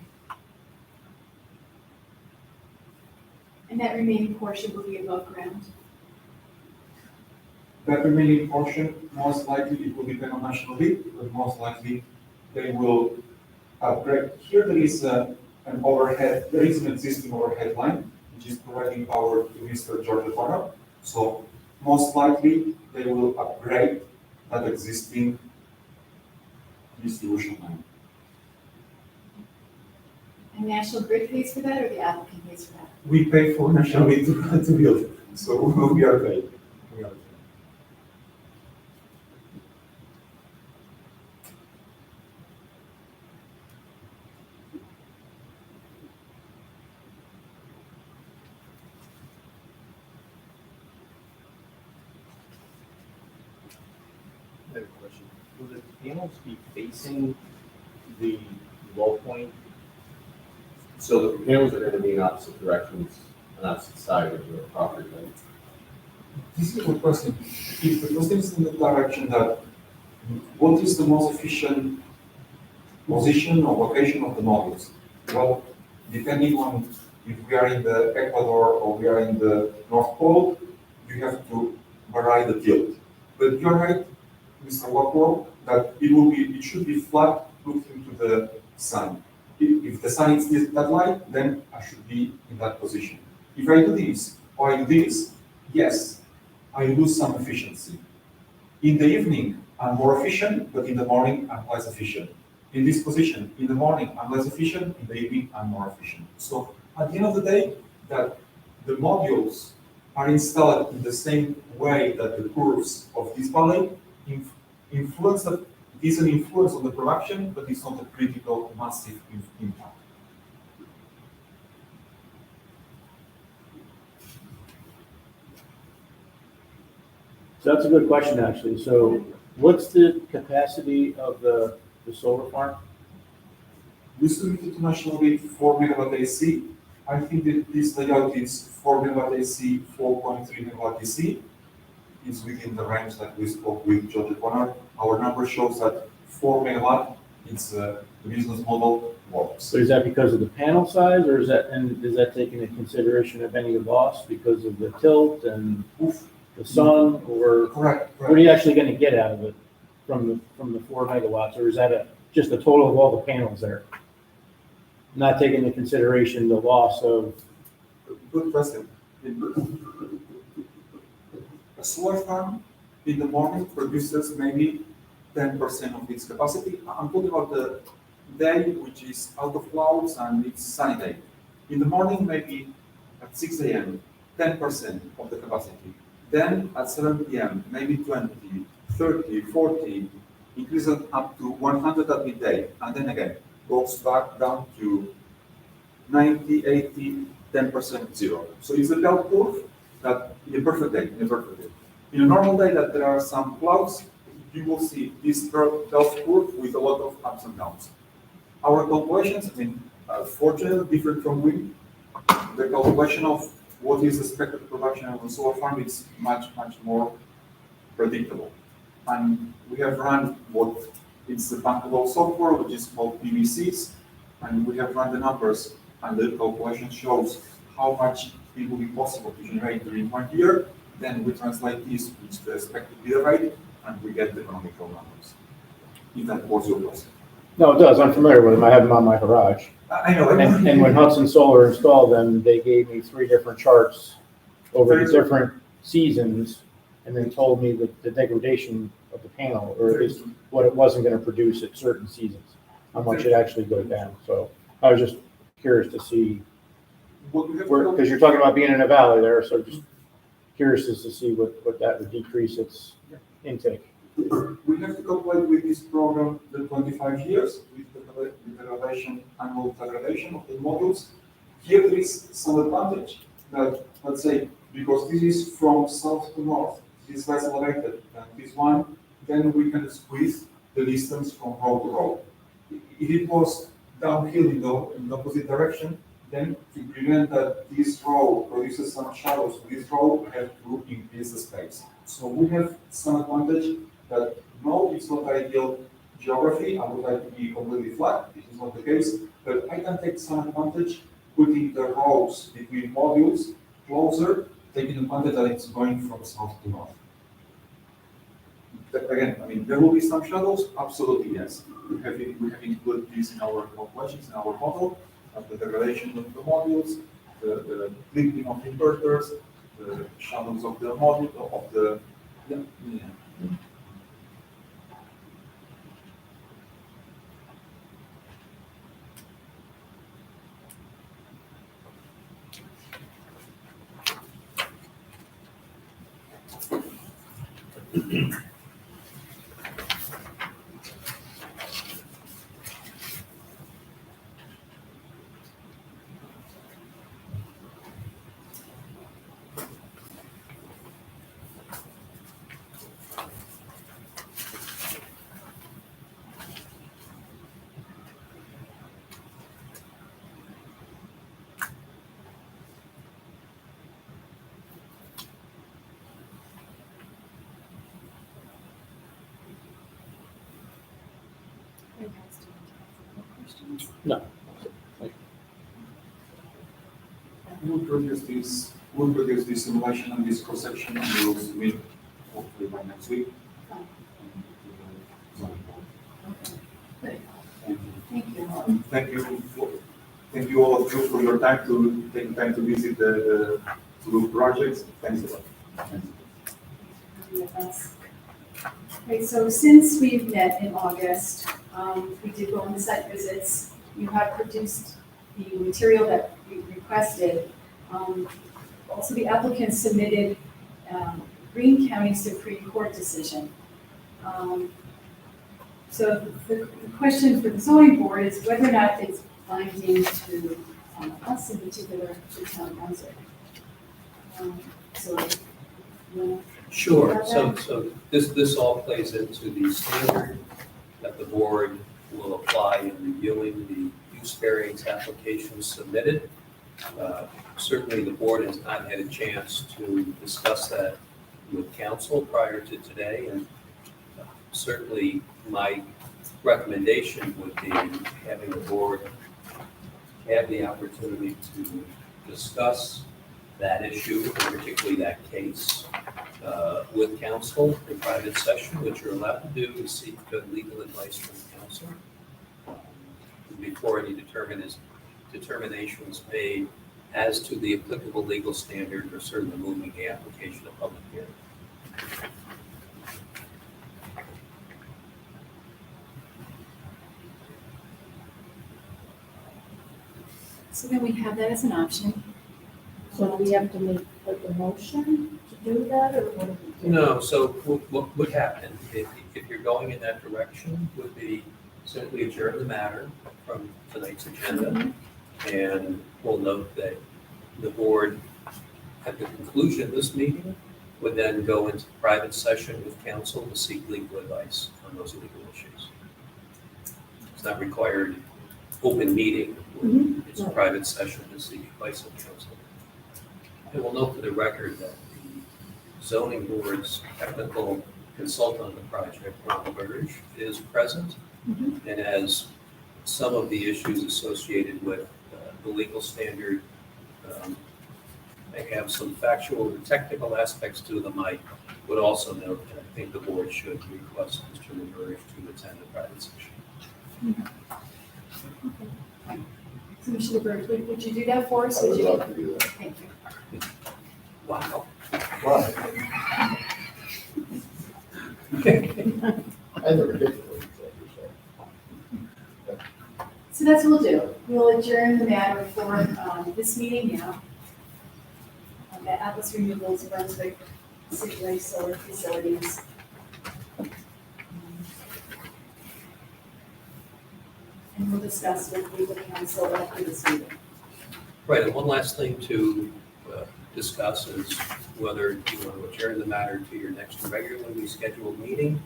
And that remaining portion will be above ground. That remaining portion, most likely it will depend on National Grid, but most likely they will upgrade. Here there is an overhead, there is an existing overhead line, which is providing power to Mr. George O'Connor. So most likely they will upgrade that existing distribution line. And National Grid pays for that, or the applicant pays for that? We pay for National Grid to build it, so we are paid. We are paid. I have a question. Will the panels be facing the low point? So the panels are going to be in opposite directions, on opposite side of your property, right? This is a good question. If the question is in the direction that what is the most efficient position or location of the modules? Well, depending on if we are in the Ecuador or we are in the North Pole, you have to vary the tilt. But you're right, Mr. Wackrow, that it should be flat looking to the sun. If the sun is that light, then I should be in that position. If I do this or I do this, yes, I lose some efficiency. In the evening, I'm more efficient, but in the morning, I'm less efficient. In this position, in the morning, I'm less efficient, in the evening, I'm more efficient. So at the end of the day, that the modules are installed in the same way that the curves of this valley influence that it is an influence on the production, but it's not a critical, massive impact. So that's a good question, actually. So what's the capacity of the solar farm? We submitted to National Grid 4 megawatt AC. I think that this layout is 4 megawatt AC, 4.3 megawatt DC. It's within the range that we spoke with George O'Connor. Our number shows that 4 megawatt, the business model works. So is that because of the panel size, or is that taking into consideration of any loss because of the tilt and the sun, or Correct. what are you actually going to get out of it from the 4 megawatts, or is that just the total of all the panels there? Not taking into consideration the loss of. Good question. A solar farm in the morning produces maybe 10% of its capacity. I'm talking about day which is out of clouds and it's sunny day. In the morning, maybe at 6 a.m., 10% of the capacity. Then at 7 p.m., maybe 20, 30, 40, increases up to 100 at midday, and then again goes back down to 90, 80, 10%, zero. So it's a bell curve that in a perfect day, In a normal day that there are some clouds, you will see this bell curve with a lot of ups and downs. Our calculations, fortunately different from wind. The calculation of what is expected production of a solar farm is much more predictable. And we have run what is the bankable software, which is called PVCs, and we have run the numbers, and the calculation shows how much it will be possible to generate during 1 year. Then we translate this into the expected bill rate, and we get the economical numbers. If that was your question. No, it does. I'm familiar with them. I have them on my garage. I know. And when Hudson Solar installed them, they gave me 3 different charts over the different seasons, and then told me that the degradation of the panel, or at least what it wasn't going to produce at certain seasons, how much it actually goes down. So I was just curious to see, because you're talking about being in a valley there, so just curious as to see what that would decrease its intake. We have to calculate with this program the 25 years with the degradation, annual degradation of the modules. Here there is some advantage that, let's say, because this is from south to north, this is less elevated than this one, then we can squeeze the distance from row to row. If it was downhill in the opposite direction, then to prevent that this row produces some shadows to this row, we have to increase the space. So we have some advantage that no, it's not ideal geography. I would like to be completely flat. This is not the case, but I can take some advantage putting the rows between modules closer, taking advantage that it's going from south to north. But again, there will be some shadows. Absolutely, yes. We have included this in our calculations, in our model, of the degradation of the modules, the clipping of inverters, the shadows of the module, yeah. No. We'll produce this simulation and this cross-section, and we'll submit hopefully by next week. Thank you. Thank you all of you for your time to take time to visit the two projects. Thanks a lot. Okay, so since we've met in August, we did go on the site visits. You have produced the material that we requested. Also, the applicant submitted Greene County Supreme Court decision. So the question for the zoning board is whether or not it's binding to us, in particular, the town of Brunswick. Sure, so this all plays into the standard that the board will apply in reviewing the use variance applications submitted. Certainly, the board has not had a chance to discuss that with council prior to today, and certainly my recommendation would be having the board have the opportunity to discuss that issue, particularly that case, with counsel in private session, which you're allowed to do, to seek legal advice from counsel before any determination is made as to the applicable legal standard for certainly moving the application of public hearing. So then we have that as an option. So do we have to make like a motion to do that, or what do we do? No, so what would happen, if you're going in that direction, would be simply adjourn the matter from tonight's agenda. And we'll note that the board, at the conclusion of this meeting, would then go into private session with counsel to seek legal advice on those legal issues. It's not required open meeting, it's a private session to seek advice of counsel. And we'll note for the record that the zoning board's technical consultant on the project, Ron Burge, is present. And as some of the issues associated with the legal standard may have some factual and technical aspects to them, I would also note that I think the board should request Mr. LaBerge to attend the private session. So Mr. LaBerge, would you do that for us? I would Would you- love to do that. Thank you. Wow. Why? I never did what you said. So that's what we'll do. We'll adjourn the matter for this meeting now. The Atlas Renewables Brunswick Situate Solar Facilities. And we'll discuss with legal counsel after this meeting. Right, and one last thing to discuss is whether you want to adjourn the matter to your next regularly scheduled meeting,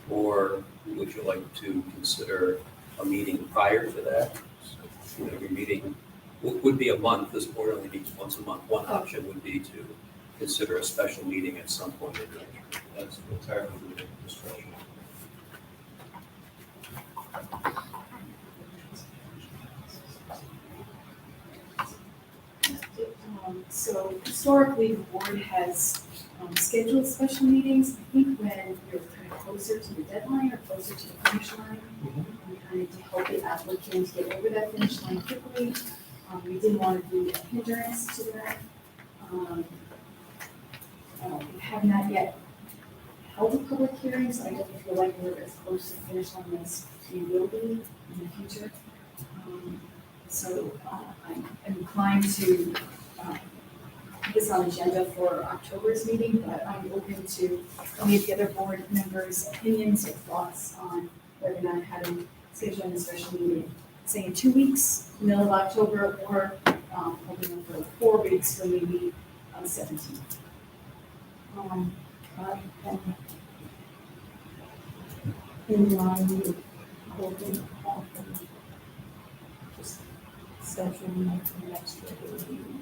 or would you like to consider a meeting prior to that? So, your meeting would be a month, this board only meets once a month. One option would be to consider a special meeting at some point in the future. That's entirely within discretion. So historically, the board has scheduled special meetings, I think when you're kind of closer to the deadline or closer to the finish line. Kind of to help the applicant get over that finish line quickly. We didn't want to be a hindrance to that. We have not yet held a public hearing, so I don't feel like we're as close to the finish line as we will be in the future. So I'm inclined to put this on agenda for October's meeting, but I'm open to any of the other board members' opinions or thoughts on whether or not having scheduling a special meeting, say in 2 weeks, middle of October, or hoping for 4 weeks when we meet on the 17th. And in line with holding off and just scheduling it for the next regular meeting.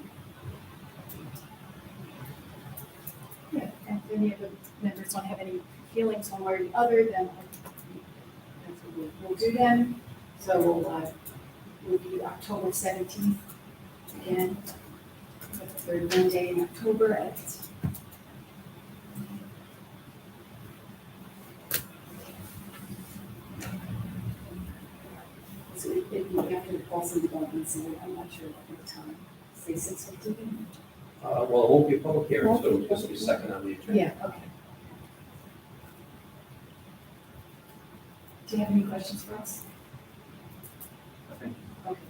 Yeah, and if any of the members don't have any feelings one way or the other, then we'll do them. So we'll be October 17th again, the third Monday in October at so it'd be after the Paulson development, so I'm not sure at the time, say 6:15? Well, it won't be a public hearing, so it'll just be second on the agenda. Yeah, okay. Do you have any questions for us? Okay. thank you.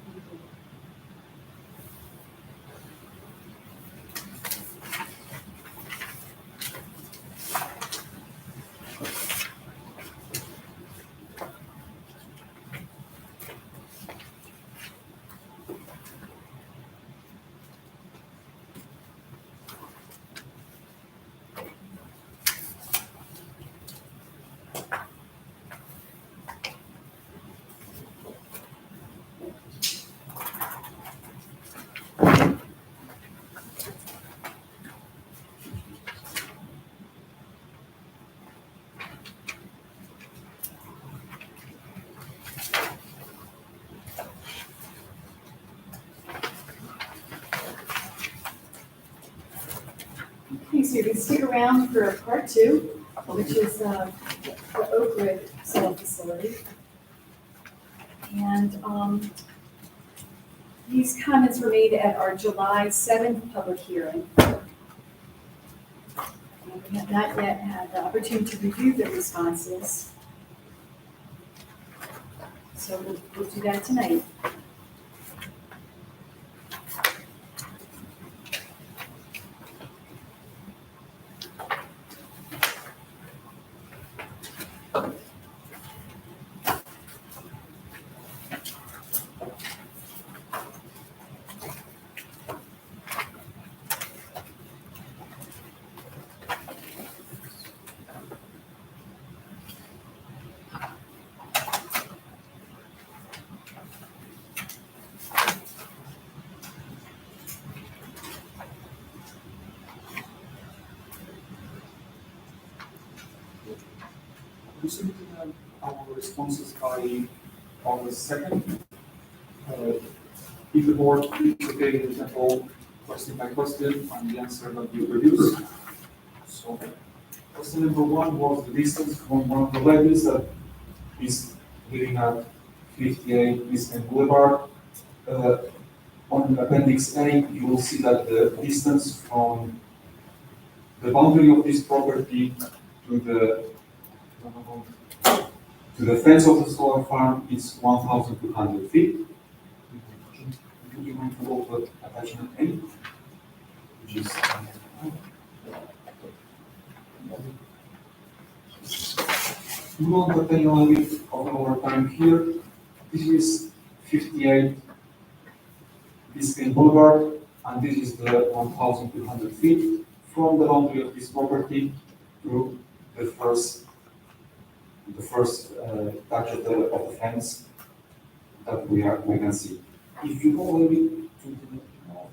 Okay, so you can stick around for part 2, which is the Oakwood solar facility. And these comments were made at our July 7th public hearing. And we have not yet had the opportunity to review the responses. So we'll do that tonight. We submitted our responses by August 2nd. If the board is okay, we can go question by question and the answer that we produce. So, question number one was the distance from one of the levees that is living at 58 Biscayne Boulevard. On Appendix A, you will see that the distance from the boundary of this property to the fence of the solar farm is 1,200 feet. Would you mind to go to attachment A? Which is we won't obtain a little bit of our time here. This is 58 Biscayne Boulevard, and this is the 1,200 feet from the boundary of this property to the first touch of the fence that we can see. If you go a little bit to the north,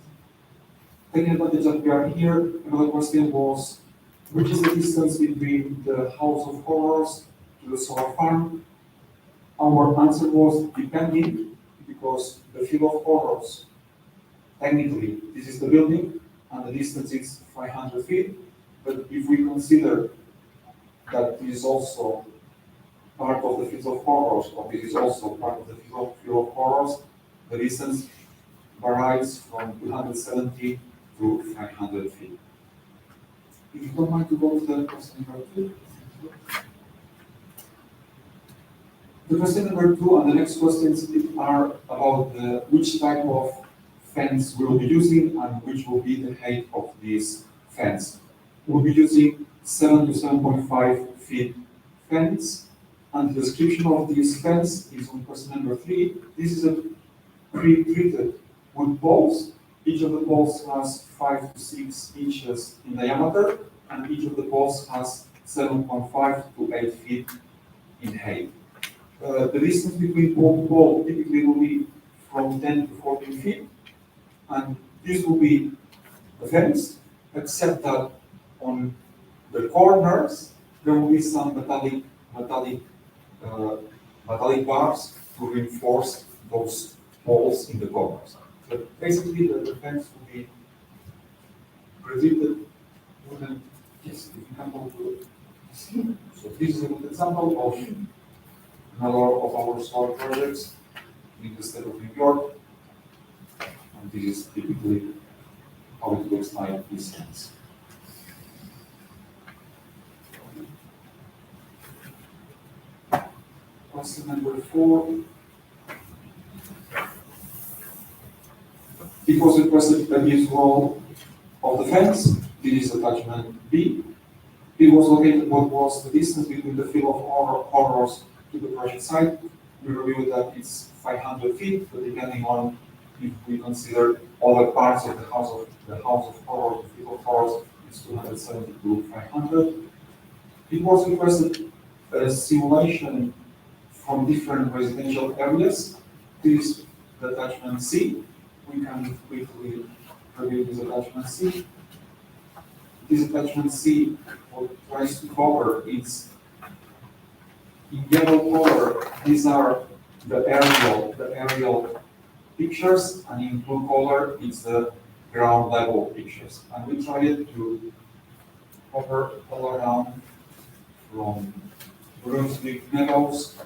taking advantage that we are here, another question was, which is the distance between the House of Horrors to the solar farm? Our answer was depending, because the Field of Horrors, technically, this is the building, and the distance is 500 feet. But if we consider that this is also part of the Field of Horrors, or this is also part of the Field of Horrors, the distance varies from 270 to 500 feet. If you don't mind to go to the question number 2. The question number 2 and the next questions are about which type of fence we will be using and which will be the height of this fence. We'll be using 7 to 7.5 feet fence, and the description of this fence is on question number 3. This is a pre-treated wood poles. Each of the poles has 5 to 6 inches in diameter, and each of the poles has 7.5 to 8 feet in height. The distance between pole to pole typically will be from 10 to 14 feet, and this will be a fence, except that on the corners there will be some metallic bars to reinforce those poles in the corners. But basically, the fence will be predicted wooden. Yes, if you can go to. So this is a good example of another of our solar projects in the state of New York, and this is typically how it looks like this fence. Question number 4. It was requested a visual of the fence. This is attachment B. It was located what was the distance between the Field of Horrors to the project site. We reviewed that it's 500 feet, but depending on if we consider other parts of the House of Horrors, the Field of Horrors, it's 270 to 500. It was requested a simulation from different residential areas. This is the attachment C. We can quickly review this attachment C. This attachment C, what tries to cover is in yellow color. These are the aerial pictures, and in blue color it's the ground level pictures. And we tried to cover all around from Brunswick Meadows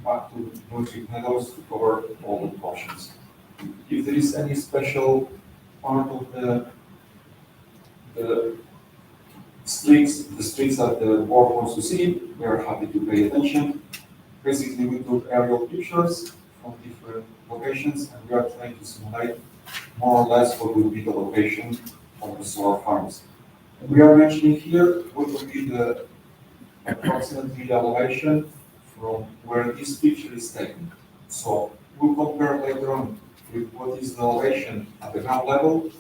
back to Brunswick Meadows to cover all the portions. If there is any special part of the streets that the board wants to see, we are happy to pay attention. Basically, we took aerial pictures from different locations, and we are trying to simulate more or less what will be the location of the solar farms. And we are mentioning here what will be the approximately the elevation from where this picture is taken. So we'll compare later on with what is the elevation at the ground level,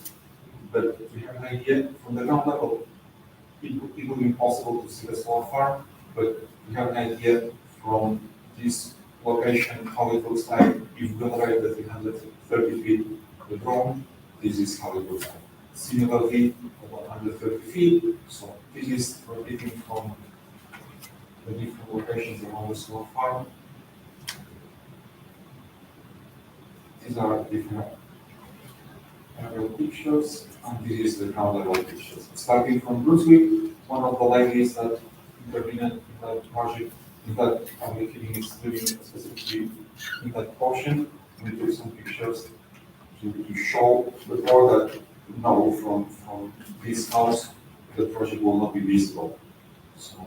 but we have an idea from the ground level. It will be impossible to see the solar farm, but we have an idea from this location how it looks like if we elevate the 330 feet the drone. This is how it looks like. Similarly, 130 feet. So this is repeating from the different locations along the solar farm. These are different aerial pictures, and this is the ground level pictures. Starting from Brunswick, one of the ladies that intervened in that project, in that public hearing is living specifically in that portion. We took some pictures to show the board that no, from this house, the project will not be visible. So,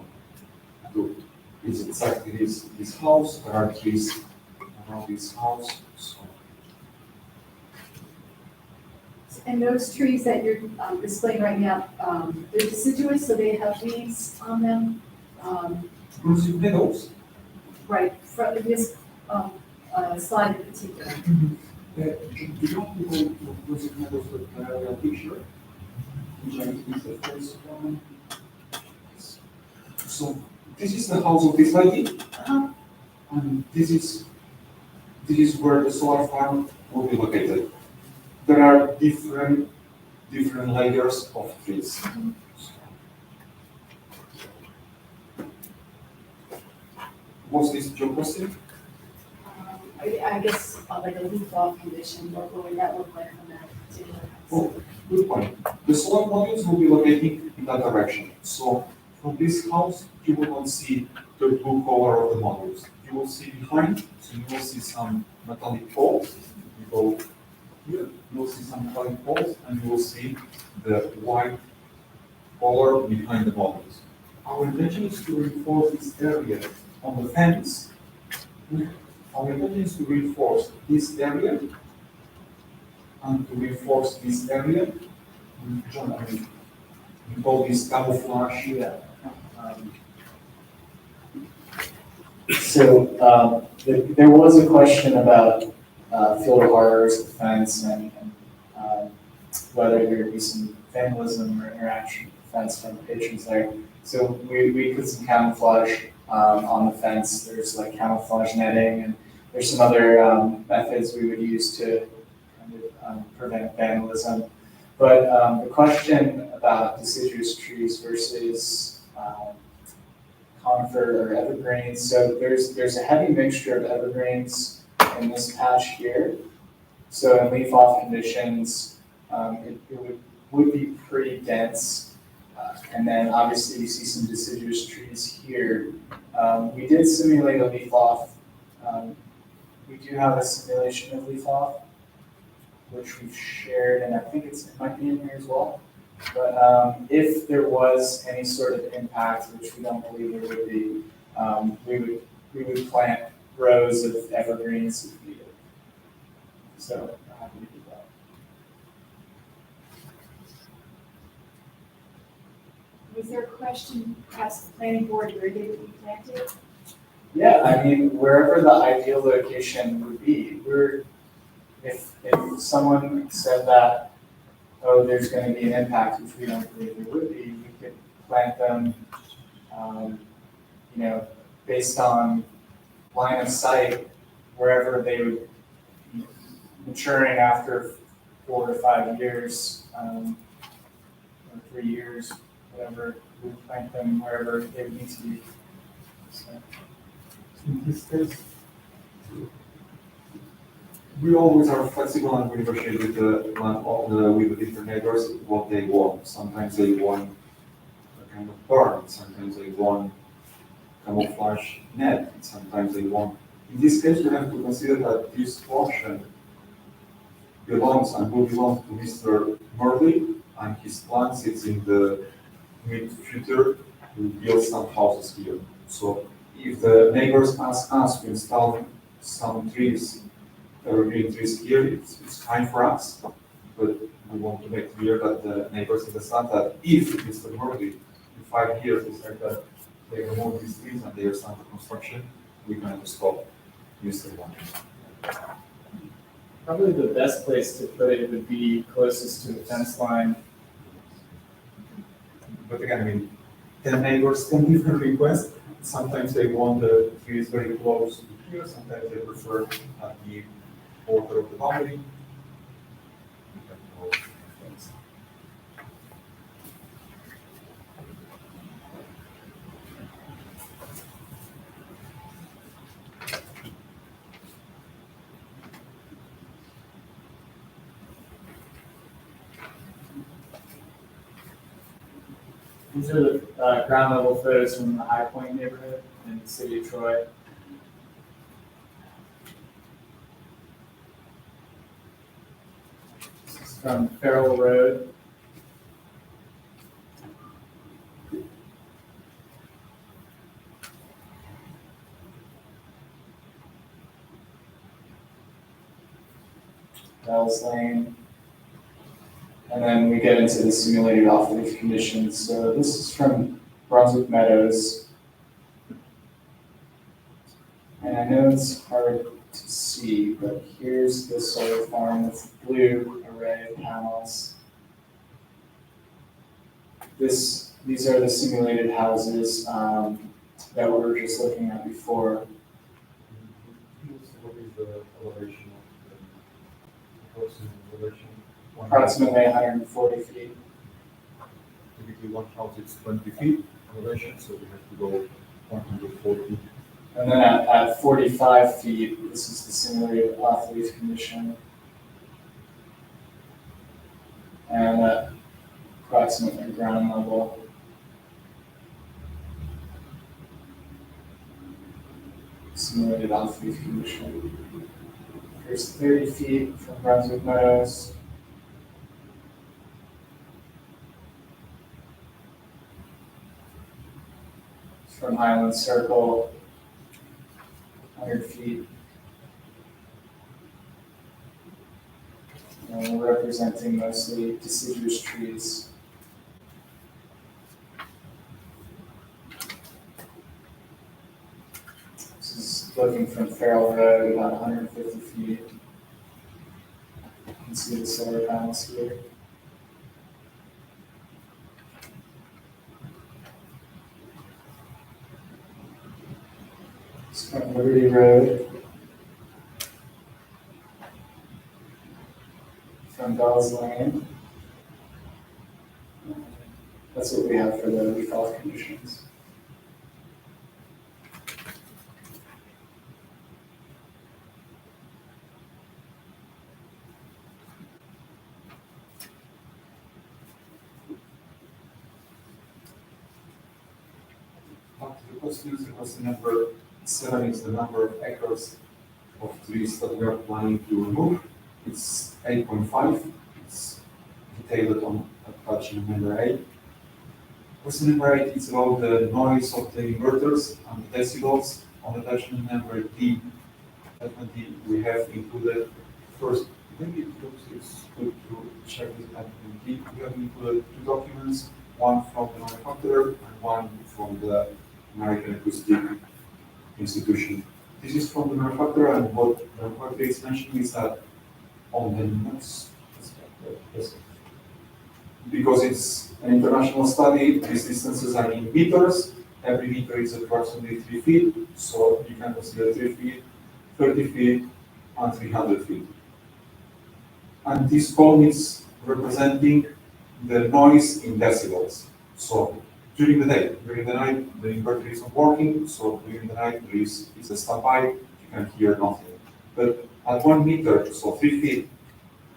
it's exactly this house, there are trees around this house, so. And those trees that you're displaying right now, they're deciduous, so they have leaves on them. Brunswick Meadows, Right, from this slide in particular. do you want to go to Brunswick Meadows with the aerial picture? Which I think is the first one. So, this is the house of this lady. Uh-huh. And this is where the solar farm will be located. There are different layers of trees. What's this your question? I guess like a leaf off condition, what would that look like from that particular house? Oh, good point. The solar modules will be located in that direction. So from this house, you will not see the blue color of the modules. You will see behind, so you will see some metallic poles. You go here, you will see some metallic poles, and you will see the white color behind the modules. Our intention is to reinforce this area on the fence. Our intention is to reinforce this area and to reinforce this area. John, I mean, we call this camouflage. Yeah. So there was a question about field of horrors, defense, and whether there would be some vandalism or interaction with the fence from patrons there. So we put some camouflage on the fence. There's like camouflage netting, and there's some other methods we would use to kind of prevent vandalism. But the question about deciduous trees versus conifer or evergreens, so there's a heavy mixture of evergreens in this patch here. So in leaf-off conditions, it would be pretty dense. And then obviously you see some deciduous trees here. We did simulate a leaf-off. We do have a simulation of leaf-off, which we've shared, and I think it might be in here as well. But if there was any sort of impact, which we don't believe there would be, we would plant rows of evergreens if needed. So I'm happy to do that. Was there a question, perhaps the planning board, where they would be planted? Yeah, I mean, wherever the ideal location would be, if someone said that, oh, there's going to be an impact, which we don't believe there would be, we could plant them, based on line of sight, wherever they would be maturing after 4 to 5 years, or 3 years, whatever, we would plant them wherever they would need to be. So. In this case, we always are flexible and we negotiate with with the different neighbors what they want. Sometimes they want a kind of barn, sometimes they want camouflage net, sometimes they want. In this case, we have to consider that this portion belongs and will belong to Mr. Murley, and his plans is in the mid-future to build some houses here. So if the neighbors ask us to install some trees, evergreen trees here, it's fine for us. But we want to make clear that the neighbors understand that if Mr. Murphy, in 5 years, decide that they remove these trees and they start the construction, we're going to stop Mr. Murphy. Probably the best place to put it would be closest to the fence line. But again, I mean, 10 neighbors, 10 different requests. Sometimes they want the trees very close to here, sometimes they prefer at the border of the boundary. These are the ground level photos from the High Point neighborhood in the city of Troy. This is from Farrell Road. Wells Lane. And then we get into the simulated off-leaf conditions. So this is from Brunswick Meadows. And I know it's hard to see, but here's the solar farm with blue array of panels. These are the simulated houses that we were just looking at before. What is the elevation of the approximate elevation? Approximately 140 feet. Typically one house is 20 feet elevation, so we have to go 140. And then at 45 feet, this is the simulated off-leaf condition. And at approximately ground level. Simulated off-leaf condition. Here's 30 feet from Brunswick Meadows. From Highland Circle, 100 feet. And we're representing mostly deciduous trees. This is looking from Farrell Road, about 150 feet. You can see the solar panels here. It's from Liberty Road. From Bells Lane. That's what we have for the leaf-off conditions. The question number 7 is the number of acres of trees that we are planning to remove. It's 8.5. It's detailed on attachment number 8. Question number 8 is about the noise of the inverters and the decibels. On attachment number D, definitely we have included first. Maybe it's good to check this attachment D. We have included 2 documents, one from the manufacturer and one from the American Acoustic Institution. This is from the manufacturer, and what the manufacturer is mentioning is that on the next, because it's an international study, these distances are in meters. Every meter is approximately 3 feet, so you can consider 3 feet, 30 feet, and 300 feet. And this column is representing the noise in decibels. So during the day, during the night, the inverter is not working, so during the night it's a standby, you can hear nothing. But at 1 meter, so 3 feet,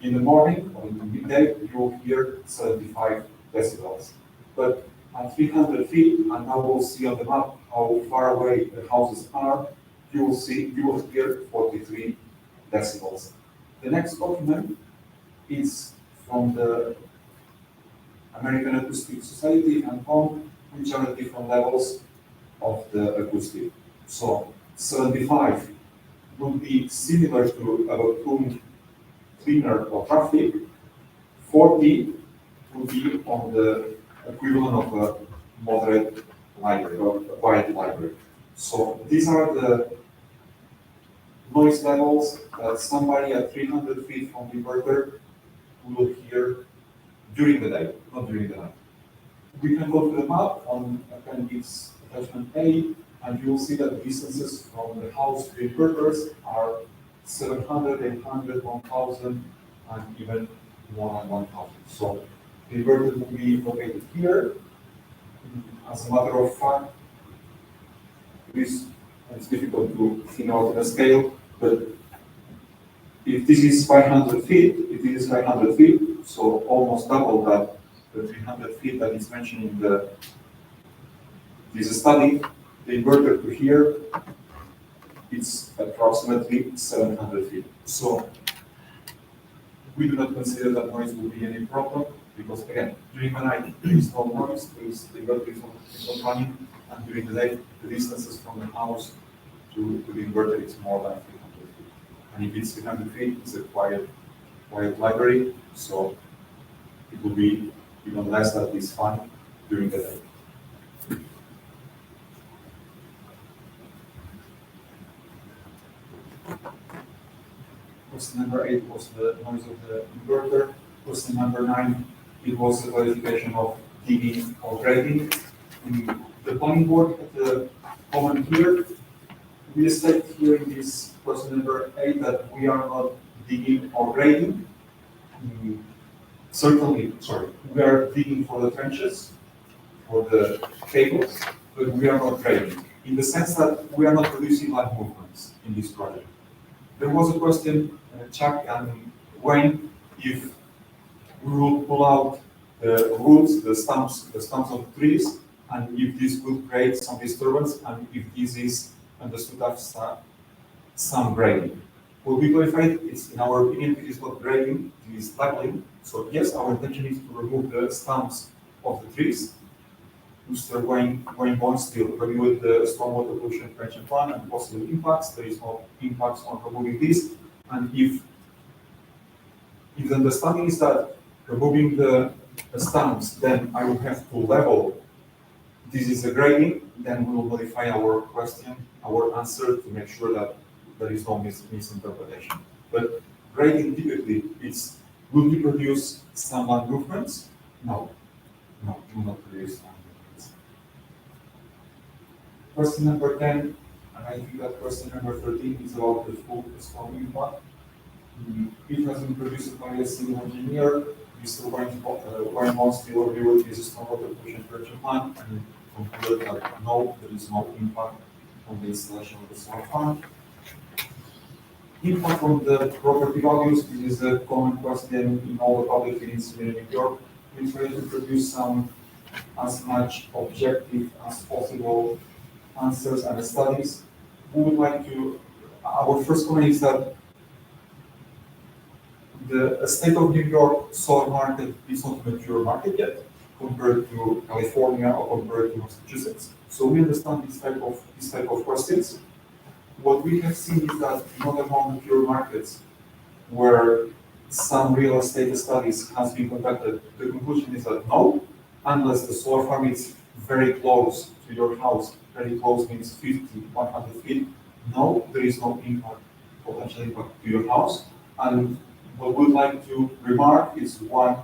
in the morning or in the midday, you will hear 75 decibels. But at 300 feet, and now we'll see on the map how far away the houses are, you will hear 43 decibels. The next document is from the American Acoustic Society and HOME, which are the different levels of the acoustic. So 75 would be similar to a vacuum cleaner or traffic. 40 would be on the equivalent of a moderate library or a quiet library. So these are the noise levels that somebody at 300 feet from the inverter will hear during the day, not during the night. We can go to the map on appendix attachment A, and you will see that the distances from the house to the inverters are 700, 800, 1000, and even more than 1000. So the inverter will be located here. As a matter of fact, it's difficult to think out in a scale, but if this is 500 feet, so almost double that the 300 feet that is mentioned in this study, the inverter to here, it's approximately 700 feet. So we do not consider that noise will be any problem, because again, during the night, there is no noise, the inverter is not running, and during the day, the distances from the house to the inverter is more than 300 feet. And if it's 300 feet, it's a quiet library, so it will be even less than this fun during the day. Question number 8 was the noise of the inverter. Question number 9, it was the clarification of digging or grading. In the planning board at the comment here, we state here in this question number 8 that we are not digging or grading. Certainly, we are digging for the trenches, for the cables, but we are not grading, in the sense that we are not producing land movements in this project. There was a question, Chuck and Wayne, if we will pull out the roots, the stumps of the trees, and if this would create some disturbance, and if this is understood as some grading. What we clarified is, in our opinion, it is not grading, it is leveling. So yes, our intention is to remove the stumps of the trees. Mr. Wayne Bond still reviewed the stormwater pollution prevention plan and possible impacts. There is no impacts on removing this. And if the understanding is that removing the stumps, then I will have to level. This is a grading, then we will modify our question, our answer, to make sure that there is no misinterpretation. But grading typically, will you produce some land movements? No, will not produce land movements. Question number 10, and I think that question number 13 is about the full storm impact. It has been produced by a civil engineer. Mr. Wayne wants to review this stormwater pollution prevention plan and conclude that no, there is no impact on the installation of the solar farm. Impact on the property values, this is a common question in all the public hearings in New York. We try to produce as much objective as possible answers and studies. We would like to, our first comment is that the state of New York solar market is not a mature market yet, compared to California or compared to Massachusetts. So we understand this type of questions. What we have seen is that in other more mature markets, where some real estate studies has been conducted, the conclusion is that no, unless the solar farm is very close to your house, very close means 50, 100 feet, no, there is no impact, potential impact to your house. And what we'd like to remark is one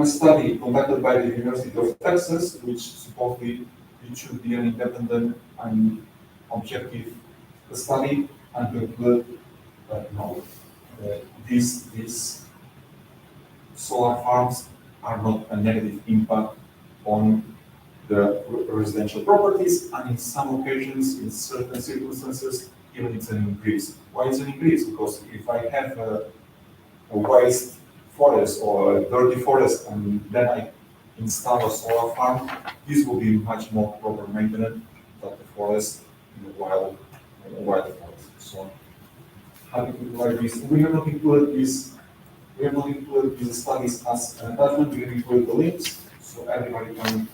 study conducted by the University of Texas, which supposedly it should be an independent and objective study, and conclude that no, these solar farms are not a negative impact on the residential properties, and in some occasions, in certain circumstances, even it's an increase. Why it's an increase? Because if I have a waste forest or a dirty forest, and then I install a solar farm, this will be much more proper maintenance than the forest in the wild forest. So, happy to provide this. We have not included these studies as an attachment. We have included the links, so everybody can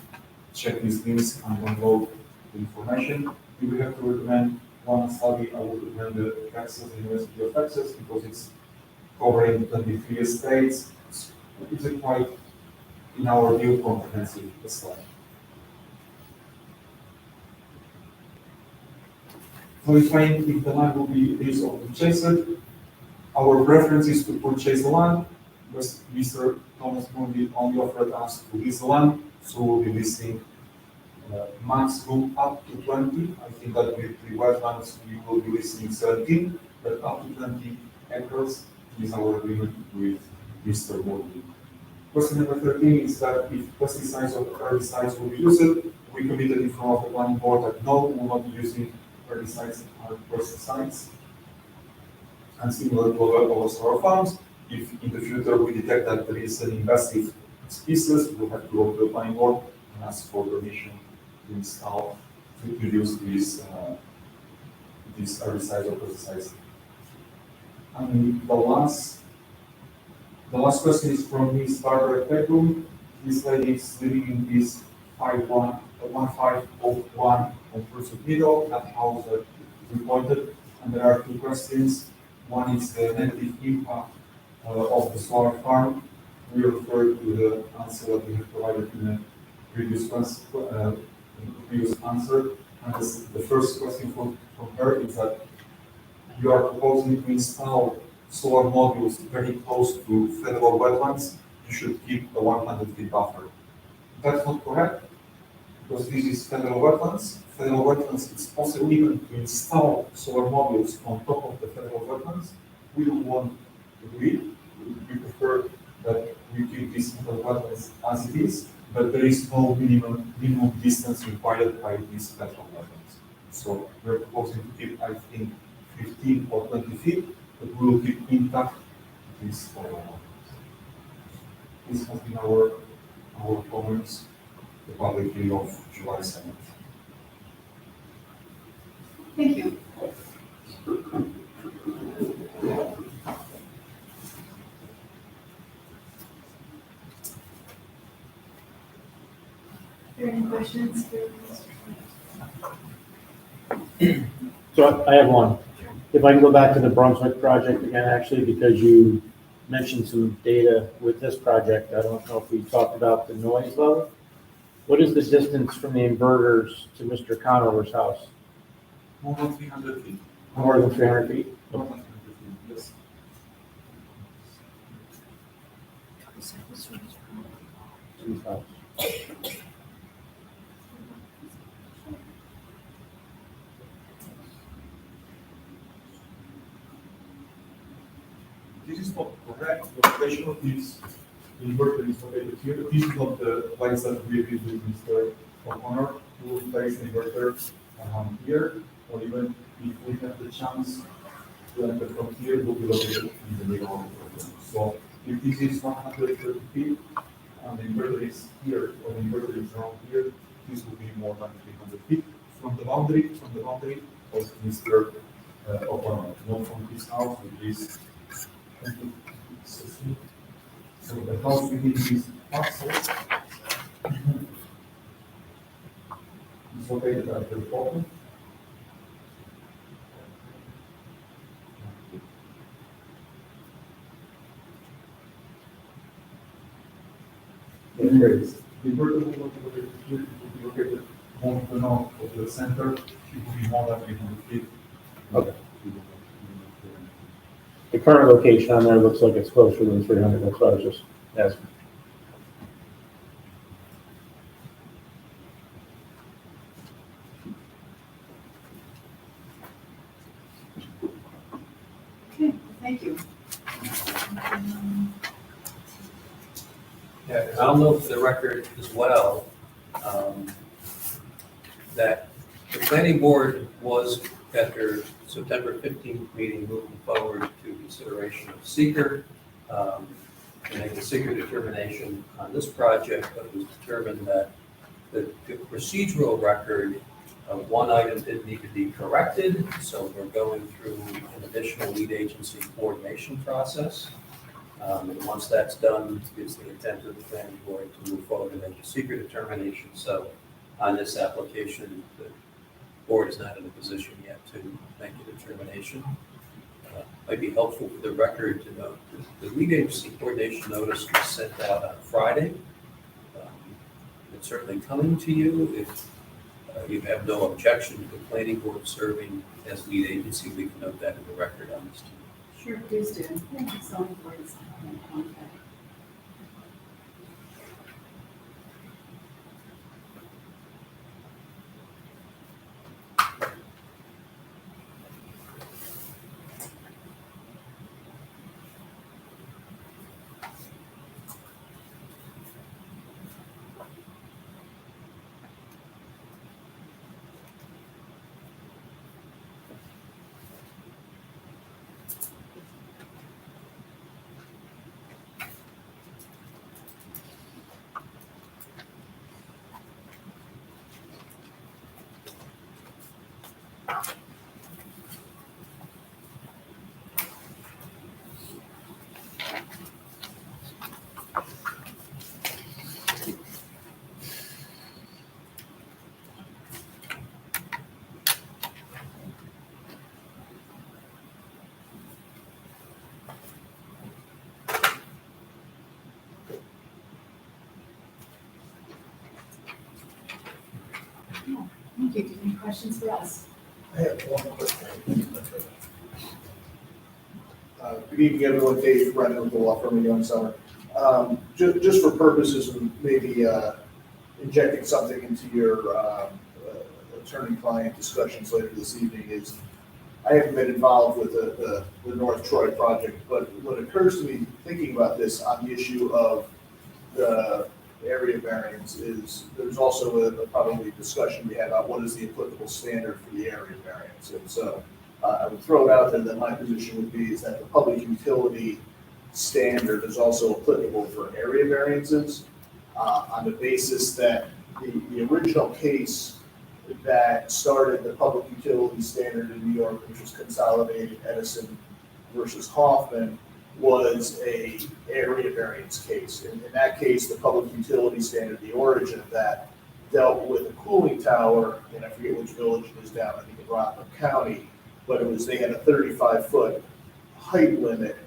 check these links and download the information. If we have to recommend one study, I would recommend the University of Texas, because it's covering 23 states. It's a quite, in our view, comprehensive study. Clarifying if the land will be leased or purchased. Our preference is to purchase the land, but Mr. Thomas Mundi only offered us to lease the land, so we'll be leasing maximum up to 20. I think that with the wetlands we will be leasing 17, but up to 20 acres is our agreement with Mr. Mundi. Question number 13 is that if pesticides or herbicides will be used, we committed in front of the planning board that no, we will not be using herbicides or pesticides. And similar to our solar farms, if in the future we detect that there is an invasive species, we'll have to go to the planning board and ask for permission to install, to reduce this herbicide or pesticide. And the last question is from Ms. Barbara Peckham. This lady is living in this 1501 on Pursuit Middle, that house that we pointed. And there are two questions. One is the negative impact of the solar farm. We refer to the answer that we have provided in the previous answer. And the first question from her is that you are proposing to install solar modules very close to federal wetlands. You should keep a 100 feet buffer. That's not correct, because this is federal wetlands. Federal wetlands, it's possible even to install solar modules on top of the federal wetlands. We don't want to do it. We prefer that we keep this federal wetlands as it is, but there is no minimum distance required by these federal wetlands. So we're proposing to keep, I think, 15 or 20 feet, but we will keep intact these federal wetlands. This has been our comments, the public hearing of July 7th. Thank you. Are there any questions? So I have one. If I can go back to the Brunswick project again, actually, because you mentioned some data with this project. I don't know if we talked about the noise level. What is the distance from the inverters to Mr. Conover's house? More than 300 feet. More than 300 feet? More than 300 feet, yes. This is not correct. The location of this inverter is located here. This is not the place that we agreed with Mr. O'Connor. We will place the inverter here, or even if we have the chance to enter from here, we'll be located in the middle of the program. So if this is 130 feet, and the inverter is here, or the inverter is around here, this will be more than 300 feet from the boundary of Mr. O'Connor, not from his house, which is 20. So the house within this parcel is located at the bottom. Anyways, the inverter will not be located here, it will be located more to the north of the center, it will be more than 300 feet. Okay. The current location on there looks like it's closer than 300, that's what I was just asking. Okay, thank you. Yeah, I'll note for the record as well, that the planning board was, at their September 15th meeting, moving forward to consideration of seeker, to make a seeker determination on this project, but it was determined that the procedural record of one item did need to be corrected, so we're going through an additional lead agency coordination process. And once that's done, it's the intent of the planning board to move forward and make a seeker determination. So on this application, the board is not in a position yet to make a determination. Might be helpful for the record to note that the lead agency coordination notice was sent out on Friday. It's certainly coming to you. If you have no objection to the planning board serving as lead agency, we can note that in the record on this. Sure, please do. Thank you so much. Okay. Thank you. Do you have any questions for us? I have one quick thing. Good evening, everyone. Dave Brennan with the law firm of Young Summer. Just for purposes of maybe injecting something into your attorney-client discussions later this evening is, I haven't been involved with the North Troy project, but what occurs to me thinking about this on the issue of the area variance is there's also a probably discussion we had about what is the applicable standard for the area variance. And so I would throw it out there that my position would be is that the public utility standard is also applicable for area variances on the basis that the original case that started the public utility standard in New York, which was Consolidated Edison versus Hoffman, was a area variance case. In that case, the public utility standard, the origin of that, dealt with a cooling tower, and I forget which village it is down, I think in Rockland County, but they had a 35-foot height limit,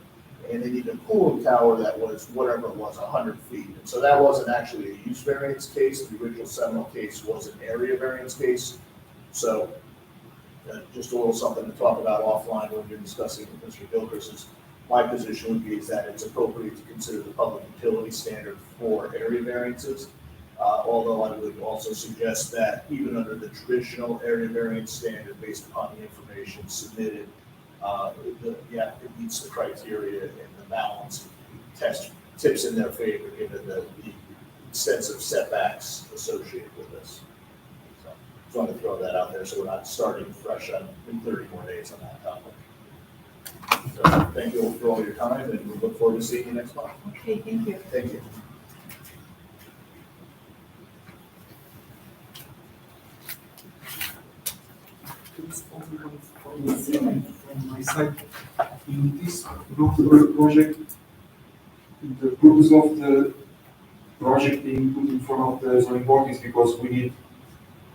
and they needed a cooling tower that was whatever it was, 100 feet. And so that wasn't actually a use variance case. The original Seminole case was an area variance case. So just a little something to talk about offline when you're discussing with Mr. Gilchrist. My position would be is that it's appropriate to consider the public utility standard for area variances. Although I would also suggest that even under the traditional area variance standard, based upon the information submitted, it meets the criteria and the balance test tips in their favor given the extensive setbacks associated with this. So just wanted to throw that out there so we're not starting fresh in 30 more days on that topic. So thank you all for all your time, and we look forward to seeing you next month. Okay, thank you. Thank you. From my side, in this project, the purpose of the project being put in front of the zoning board is because we need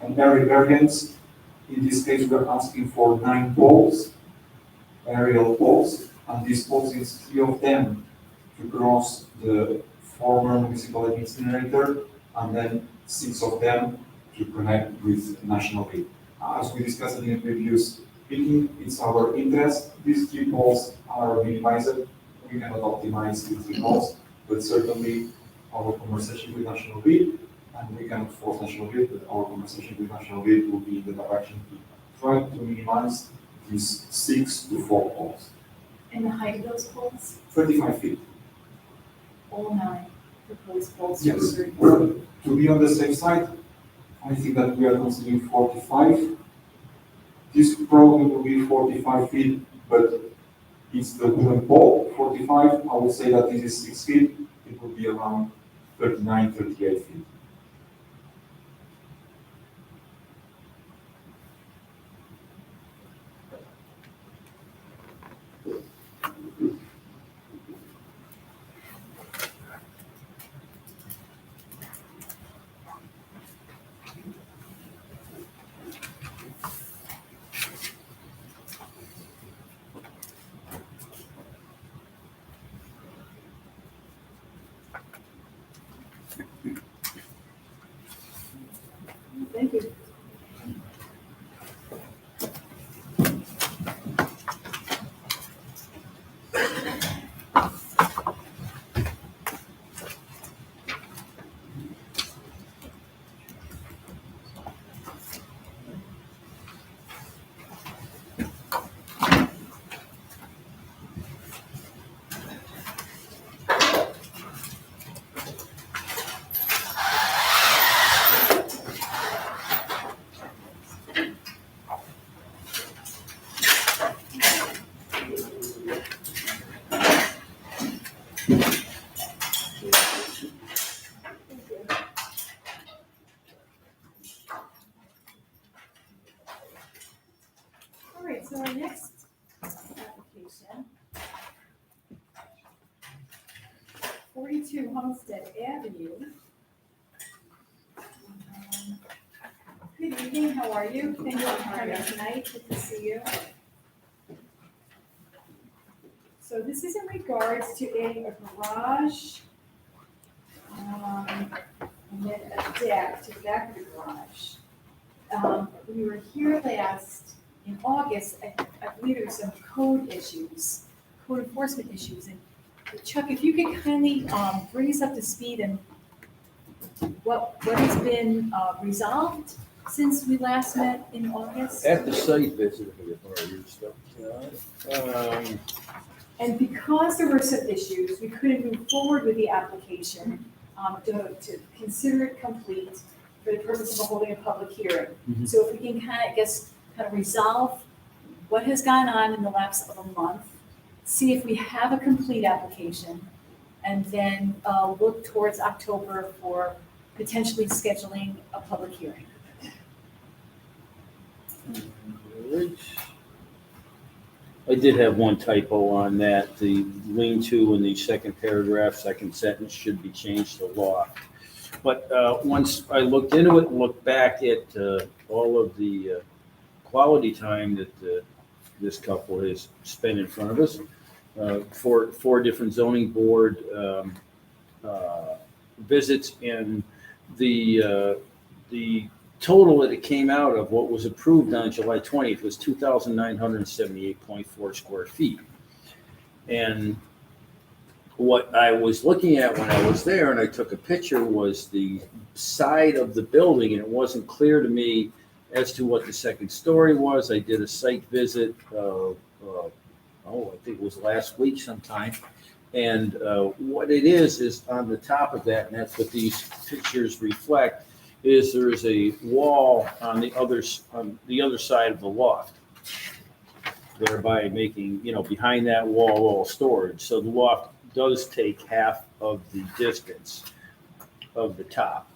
an area variance. In this case, we are asking for 9 poles, aerial poles, and these poles is 3 of them to cross the former municipality incinerator, and then 6 of them to connect with National Grid. As we discussed in the previous meeting, it's our interest. These 3 poles are minimized. We cannot optimize these 3 poles, but certainly our conversation with National Grid, and we cannot force National Grid, but our conversation with National Grid will be in the direction to try to minimize these 6 to 4 poles. And the height of those poles? 35 feet. All 9 proposed poles? Yes. to be Well, to be on the safe side, I think that we are considering 45. This probably will be 45 feet, but it's the wooden pole, 45. I would say that this is 6 feet. It will be around 39, 38 feet. Thank you. application. 42 Homestead Avenue. Good evening, how are you? Thank you for coming tonight, good to see you. So this is in regards to adding a garage, and then a deck to the back of the garage. We were here last, in August, I believe there were some code enforcement issues. And Chuck, if you could kindly bring us up to speed and what has been resolved since we last met in August? At the site visit, if I get more of your stuff. And because there were some issues, we couldn't move forward with the application to consider it complete for the purpose of holding a public hearing. Mhm. So if we can kind of resolve what has gone on in the lapse of a month, see if we have a complete application, and then look towards October for potentially scheduling a public hearing. I did have one typo on that. The lean-to in the second paragraph, second sentence should be changed to loft. But once I looked into it, looked back at all of the quality time that this couple has spent in front of us, four different zoning board visits, and the total that it came out of what was approved on July 20th was 2,978.4 square feet. And what I was looking at when I was there and I took a picture was the side of the building, and it wasn't clear to me as to what the second story was. I did a site visit, I think it was last week sometime. And what it is on the top of that, and that's what these pictures reflect, is there is a wall on the other side of the loft, thereby making, behind that wall, all storage. So the loft does take half of the distance of the top,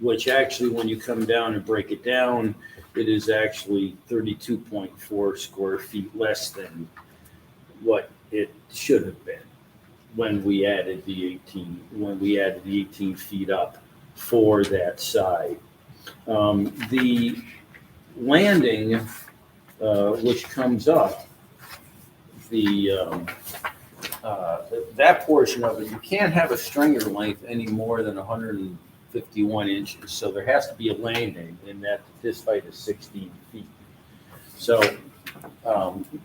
which actually, when you come down and break it down, it is actually 32.4 square feet less than what it should have been when we added the 18 feet up for that side. The landing, which comes up, that portion of it, you can't have a stringer length any more than 151 inches. So there has to be a landing, and this height is 16 feet. So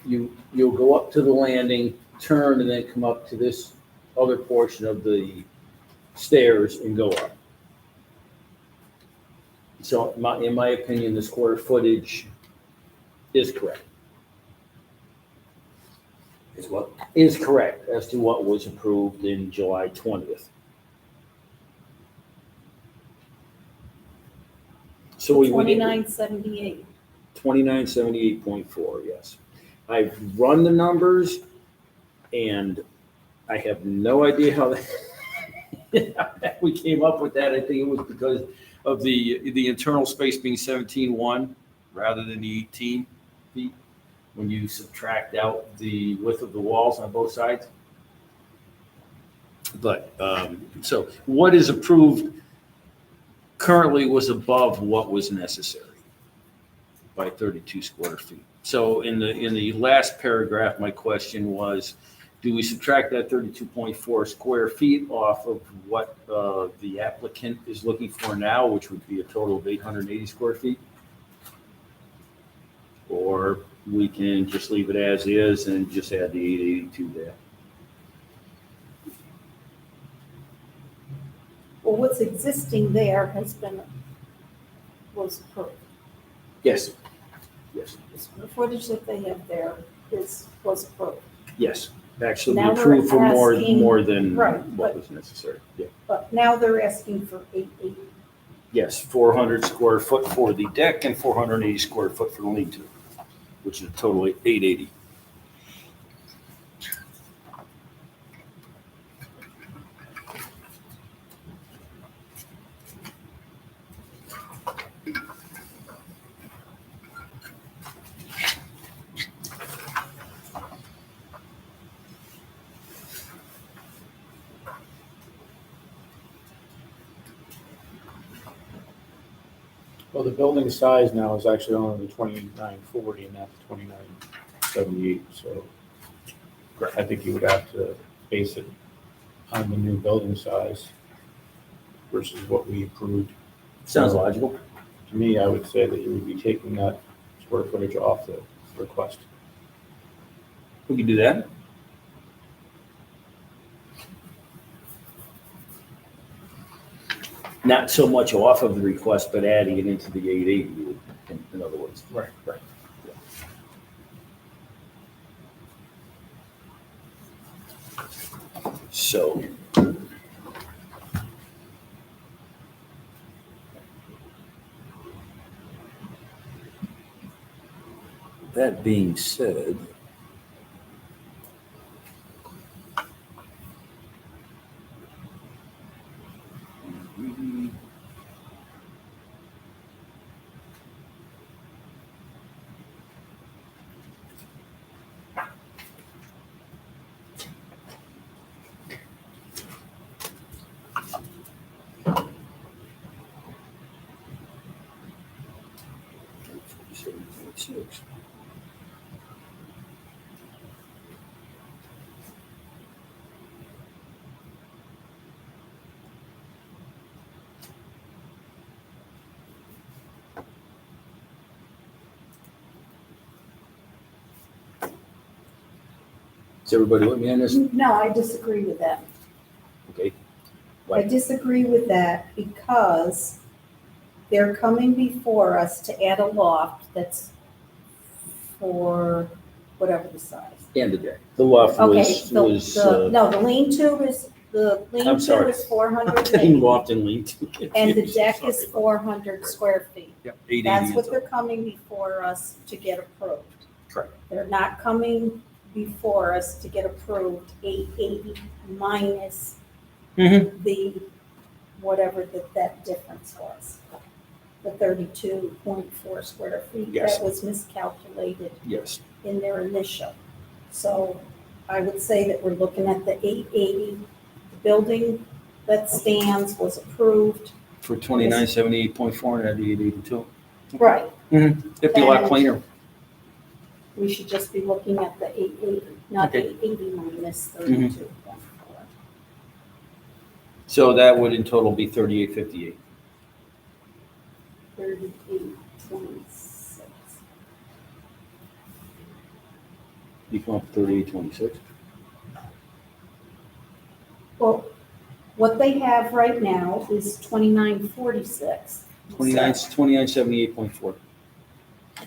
you'll go up to the landing, turn, and then come up to this other portion of the stairs and go up. So in my opinion, the square footage is correct. Is what? Is correct as to what was approved in July 20th. So we would. 2978. 2978.4, yes. I've run the numbers and I have no idea how we came up with that. I think it was because of the internal space being 17.1 rather than the 18 feet when you subtract out the width of the walls on both sides. But so what is approved currently was above what was necessary by 32 square feet. So in the last paragraph, my question was, do we subtract that 32.4 square feet off of what the applicant is looking for now, which would be a total of 880 square feet? Or we can just leave it as is and just add the 882 there. Well, what's existing there was approved. Yes. Yes. The footage that they have there was approved. Yes. Actually, Now we we're approved for asking- more than Right, what but- was necessary. Yeah. But now they're asking for 880. Yes, 400 square foot for the deck and 480 square foot for the lean-to, which is a total of 880. Well, the building size now is actually only the 2940 and not the 2978, so I think you would have to base it on the new building size versus what we approved. Sounds logical. To me, I would say that you would be taking that square footage off the request. We can do that. Not so much off of the request, but adding it into the 880, in other words. Right. So. That being said. Is everybody with me on this? No, I disagree with that. Okay. I disagree with that because they're coming before us to add a loft that's for whatever the size. And the deck. The loft Okay, was, no, the lean-to I'm sorry. is 400 getting feet, loft and lean to. and the deck is 400 square feet. Yep, 880 That's what is they're coming before us to get approved. Correct. They're not coming before us to get approved 880 minus Mhm. the, whatever that difference was. The 32.4 square feet. Yes. That was miscalculated Yes. in their initial. So I would say that we're looking at the 880. The building that stands was approved. For 2978.4 and at the 882. Right. It'd be a lot And- cleaner. We should just be looking at the 880, not Okay. 880 minus 32.4. So that would in total be 3858. 3826. You come up with 3826. Well, what they have right now is 2946. 2978.4.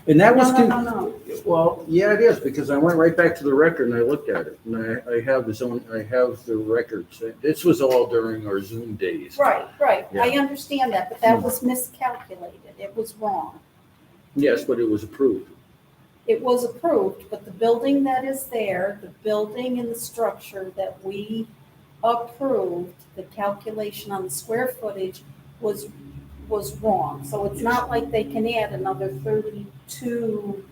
And that was, No. well, yeah, it is, because I went right back to the record and I looked at it. And I have the records. This was all during our Zoom days. Right. I Yeah. understand that, but that was miscalculated. It was wrong. Yes, but it was approved. It was approved, but the building that is there, the building and the structure that we approved, the calculation on the square footage was wrong. So it's not like they can add another 32,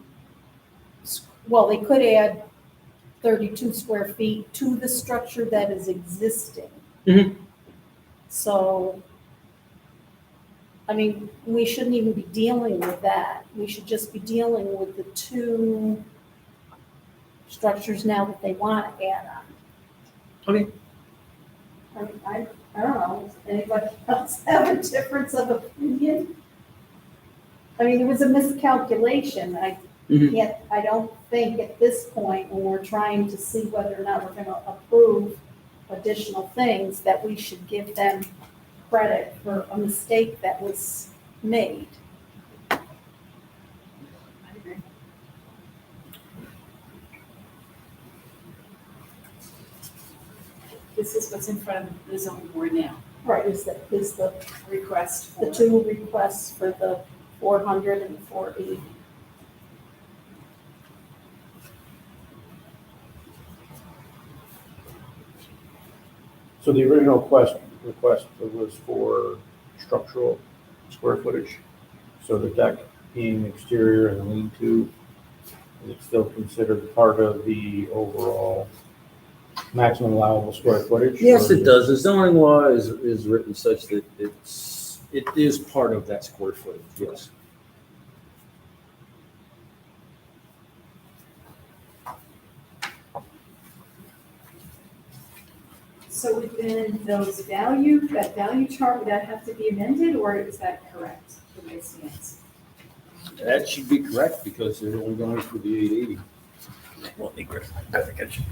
well, they could add 32 square feet to the structure that is existing. Mhm. So, I mean, we shouldn't even be dealing with that. We should just be dealing with the two structures now that they want to add on. Okay. I mean, I don't know, does anybody else have a difference of opinion? I mean, it was a miscalculation. I don't think at this point, when we're trying to see whether or not we're gonna approve additional things, that we should give them credit for a mistake that was made. I agree. This is what's in front of the zoning board now, Right, is the request for. the two requests for the 400 and 480. So the original request was for structural square footage. So the deck being exterior and the lean-to, is it still considered part of the overall maximum allowable square footage? Yes, Or it does. The zoning law is written such that it's It is part of that square footage, yes. So within that value chart, would that have to be amended, or is that correct, the way it stands? That should be correct because they're only going for the 880. Well, I think it should.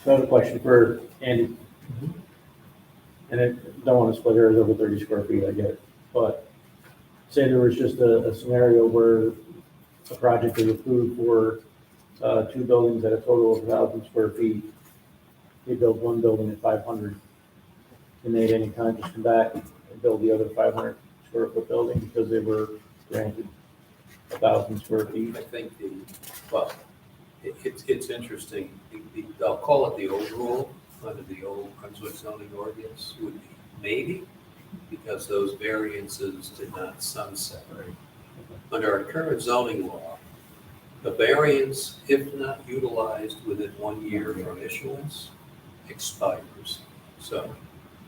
Another question for Andy. And I don't want to split hairs over 30 square feet, I get it. But say there was just a scenario where a project is approved for 2 buildings at a total of 1,000 square feet. They build one building at 500. Can they at any time just come back and build the other 500 square foot building because they were granted 1,000 square feet? I think it's interesting. I'll call it the old rule under the old Brunswick zoning ordinance would be maybe, because those variances did not sunset. Under our current zoning law, the variance, if not utilized within 1 year from issuance, expires. So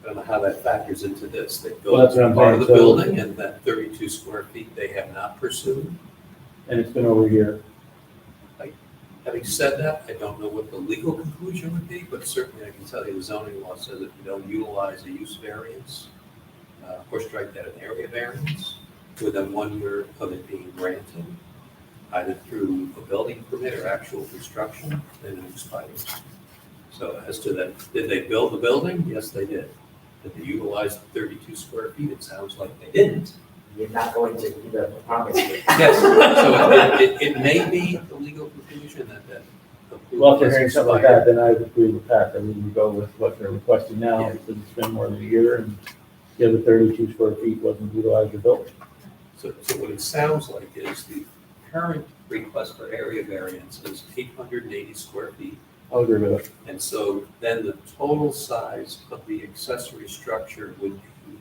I don't know how that factors into this. They Well, built that's what I'm part of the saying. So- building and that 32 square feet they have not pursued. And it's been over a year. Having said that, I don't know what the legal conclusion would be, but certainly I can tell you the zoning law says if you don't utilize a use variance, or strike that an area variance, within 1 year of it being granted, either through a building permit or actual construction, then it expires. So as to that, did they build the building? Yes, they did. Did they utilize the 32 square feet? It sounds like they didn't. You're not going to give a promise. Yes, so it may be the legal conclusion that. Well, after hearing something like that, then I would agree with Pat. I mean, we go with what they're requesting now Yeah. because it's been more than a year and the other 32 square feet wasn't utilized or built. So what it sounds like is the current request for area variance is 880 square feet. I'll agree with it. And so then the total size of the accessory structure would be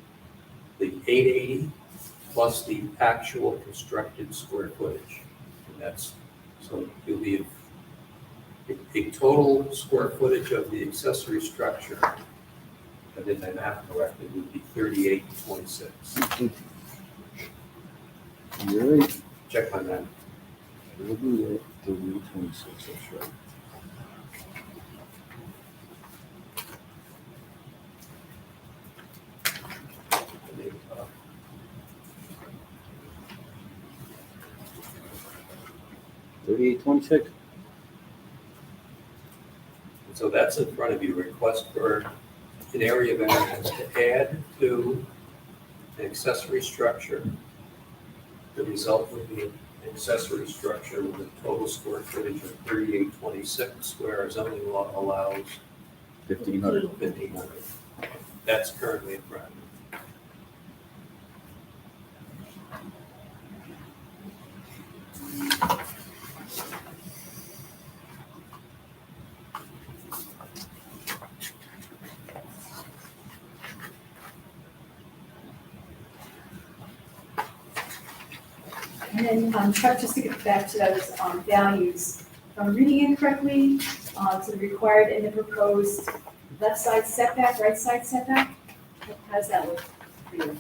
the 880 plus the actual constructed square footage. And that's, so you'll be a total square footage of the accessory structure, if I did my math correctly, would be 3826. You're right. Check my math. We'll do that. 3826, that's right. $38.26. So that's in front of you, request for an area variance to add to an accessory structure. The result would be an accessory structure with a total square footage of 3826, where our zoning law allows 1,500. 1,500. That's currently in front of you. And then, Chuck, just to get back to those values, if I'm reading it correctly, to the required and the proposed left side setback, right side setback, how does that look for you?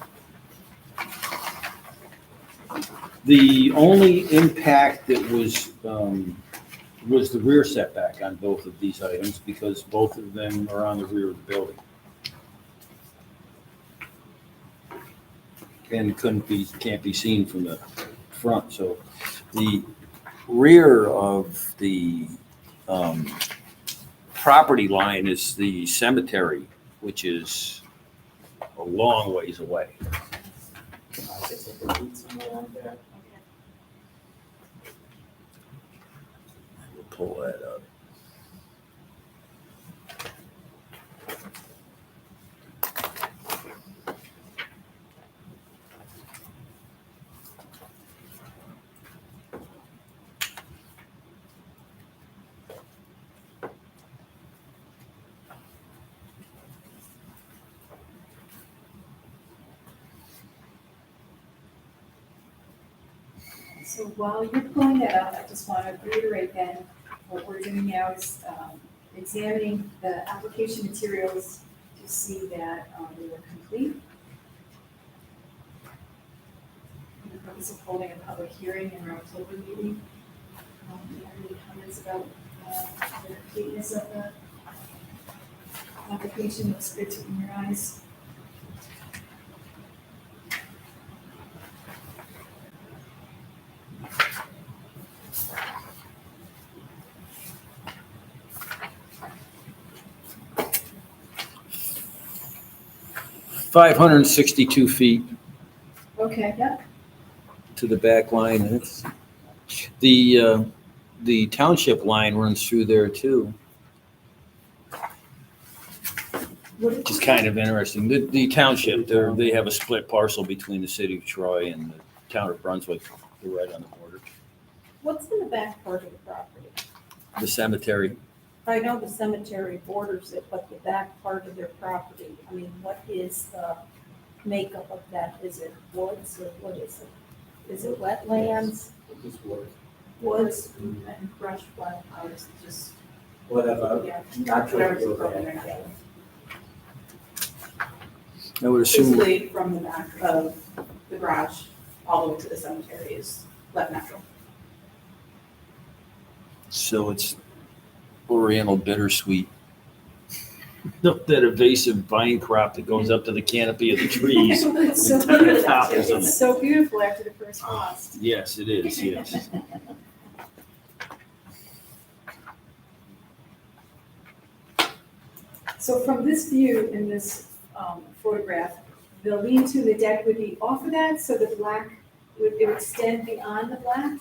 The only impact that was the rear setback on both of these items because both of them are on the rear of the building. And can't be seen from the front, so the rear of the property line is the cemetery, which is a long ways away. We'll pull that up. So while you're pulling that up, I just want to reiterate then, what we're doing now is examining the application materials to see that they were complete. For the purpose of holding a public hearing in our October meeting. Do you have any comments about the completeness of the application? Looks good in your eyes? Five hundred and 62 feet Okay, yeah. to the back line. It's, the township line runs through there too, which is kind of interesting. The township, they have a split parcel between the city of Troy and the town of Brunswick. They're right on the border. What's in the back part of the property? The cemetery. I know the cemetery borders it, but the back part of their property, I mean, what is the makeup of that? Is it woods or what is it? Is it wetlands, This word. woods? And brush, wildflowers, just, Whatever, yeah, natural whatever's growth appropriate. area. I would assume, Basically, from the back of the garage all the way to the cemetery is left natural. so it's Oriental bittersweet. That invasive vine crop that goes up to the canopy of the trees. It's so Tiny beautiful. topples on It's it. so beautiful after the first frost. Yes, it is, yes. So from this view in this photograph, the lean-to, the deck would be off of that, so the black would extend beyond the black?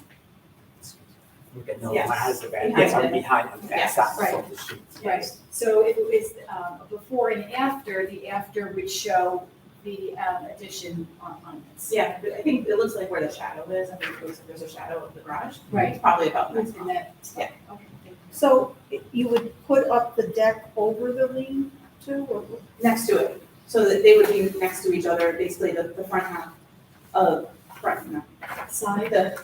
Yes. Yes, I'm behind on that Yes, side right. of the street. Right. So if it was before and after, the after would show the addition on this. Yeah, but I think it looks like where the shadow is. I think it looks like there's a shadow of the garage. Right. It's probably about next In that, Yeah. okay, thank you. So you would put up the deck over the lean-to or? next to it. So that they would be next to each other, basically the front half of, Side, the,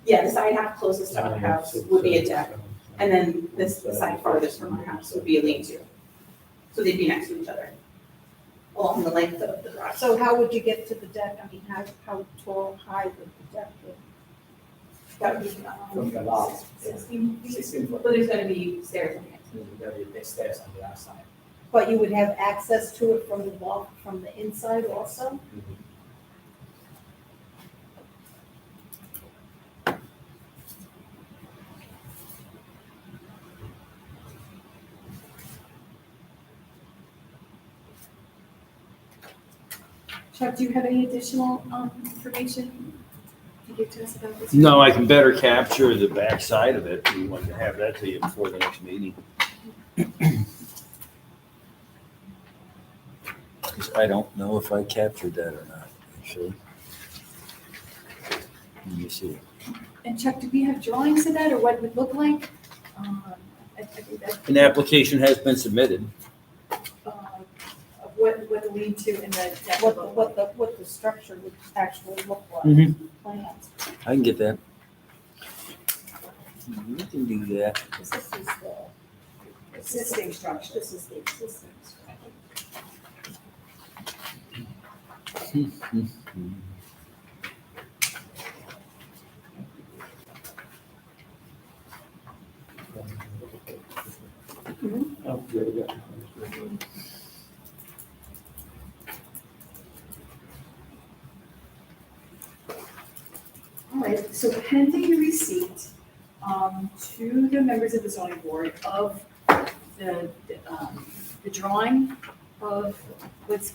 yeah, the side half closest to our house would be a deck. And then this the side farthest from our house would be a lean-to. So they'd be next to each other along the length of the garage. So how would you get to the deck? I mean, how tall, high would the deck be? That would be, From the lot. 16 feet. 16 foot. But there's gonna be stairs on it. There'll be big stairs on the outside. But you would have access to it from the wall, from the inside also? Chuck, do you have any additional information to give to us about this? No, I can better capture the backside of it. We want to have that to you before the next meeting. 'Cause I don't know if I captured that or not, actually. Let me see. And Chuck, do we have drawings of that or what it would look like? I think that, An application has been submitted. of what the lean-to and the deck would look like. What the structure would actually look like, Mhm. plans. I can get that. We can do that. 'Cause this is the Existing structure. This is the existing structure. Oh, yeah, yeah. All right, so pending the receipt to the members of the zoning board of the drawing of what's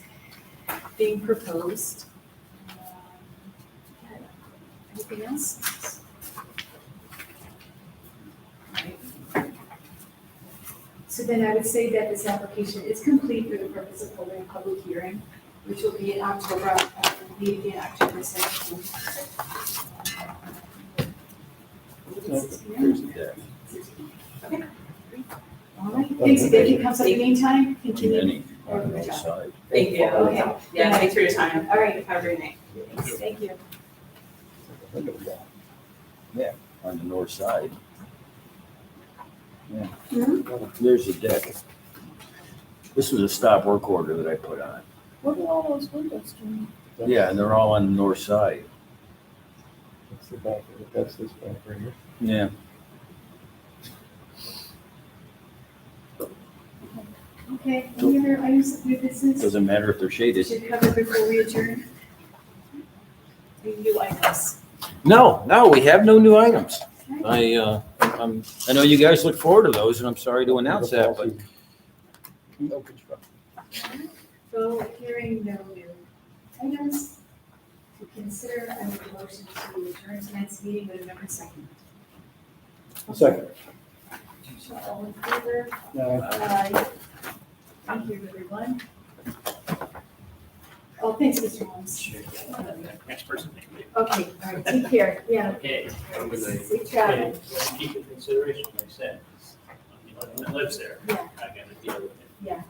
being proposed. Anything else? All right. So then I would say that this application is complete for the purpose of holding a public hearing, which will be in October, meeting in October 17th. Here's the deck. All right, thanks, if anything comes up in the meantime, continue. Many on the side. Thank you. Okay. Yeah, thanks for your time. All right, Have a great night. thanks, thank you. window wall. Yeah, on the north side. Yeah. There's a deck. This was a stop work order that I put on. What are all those windows doing? Yeah, and they're all on the north side. That's the back of it, that's this back right here. Yeah. Okay, any other items of new business Doesn't matter if they're we shaded. should cover before we adjourn? Any new items? No, we have no new items. Okay. I know you guys look forward to those, and I'm sorry to announce that, but No construction. So hearing no new items, to consider, I make a motion to adjourn tonight's meeting with November 2nd. Second. All in favor? No. Aye. Thank you, everyone. Oh, thanks, Mr. Holmes. Next person. Okay, all right, take care, yeah. Okay. Safe travel. Keep in consideration, like I said, you know, that lives there. Yeah. I gotta deal with it. Yeah.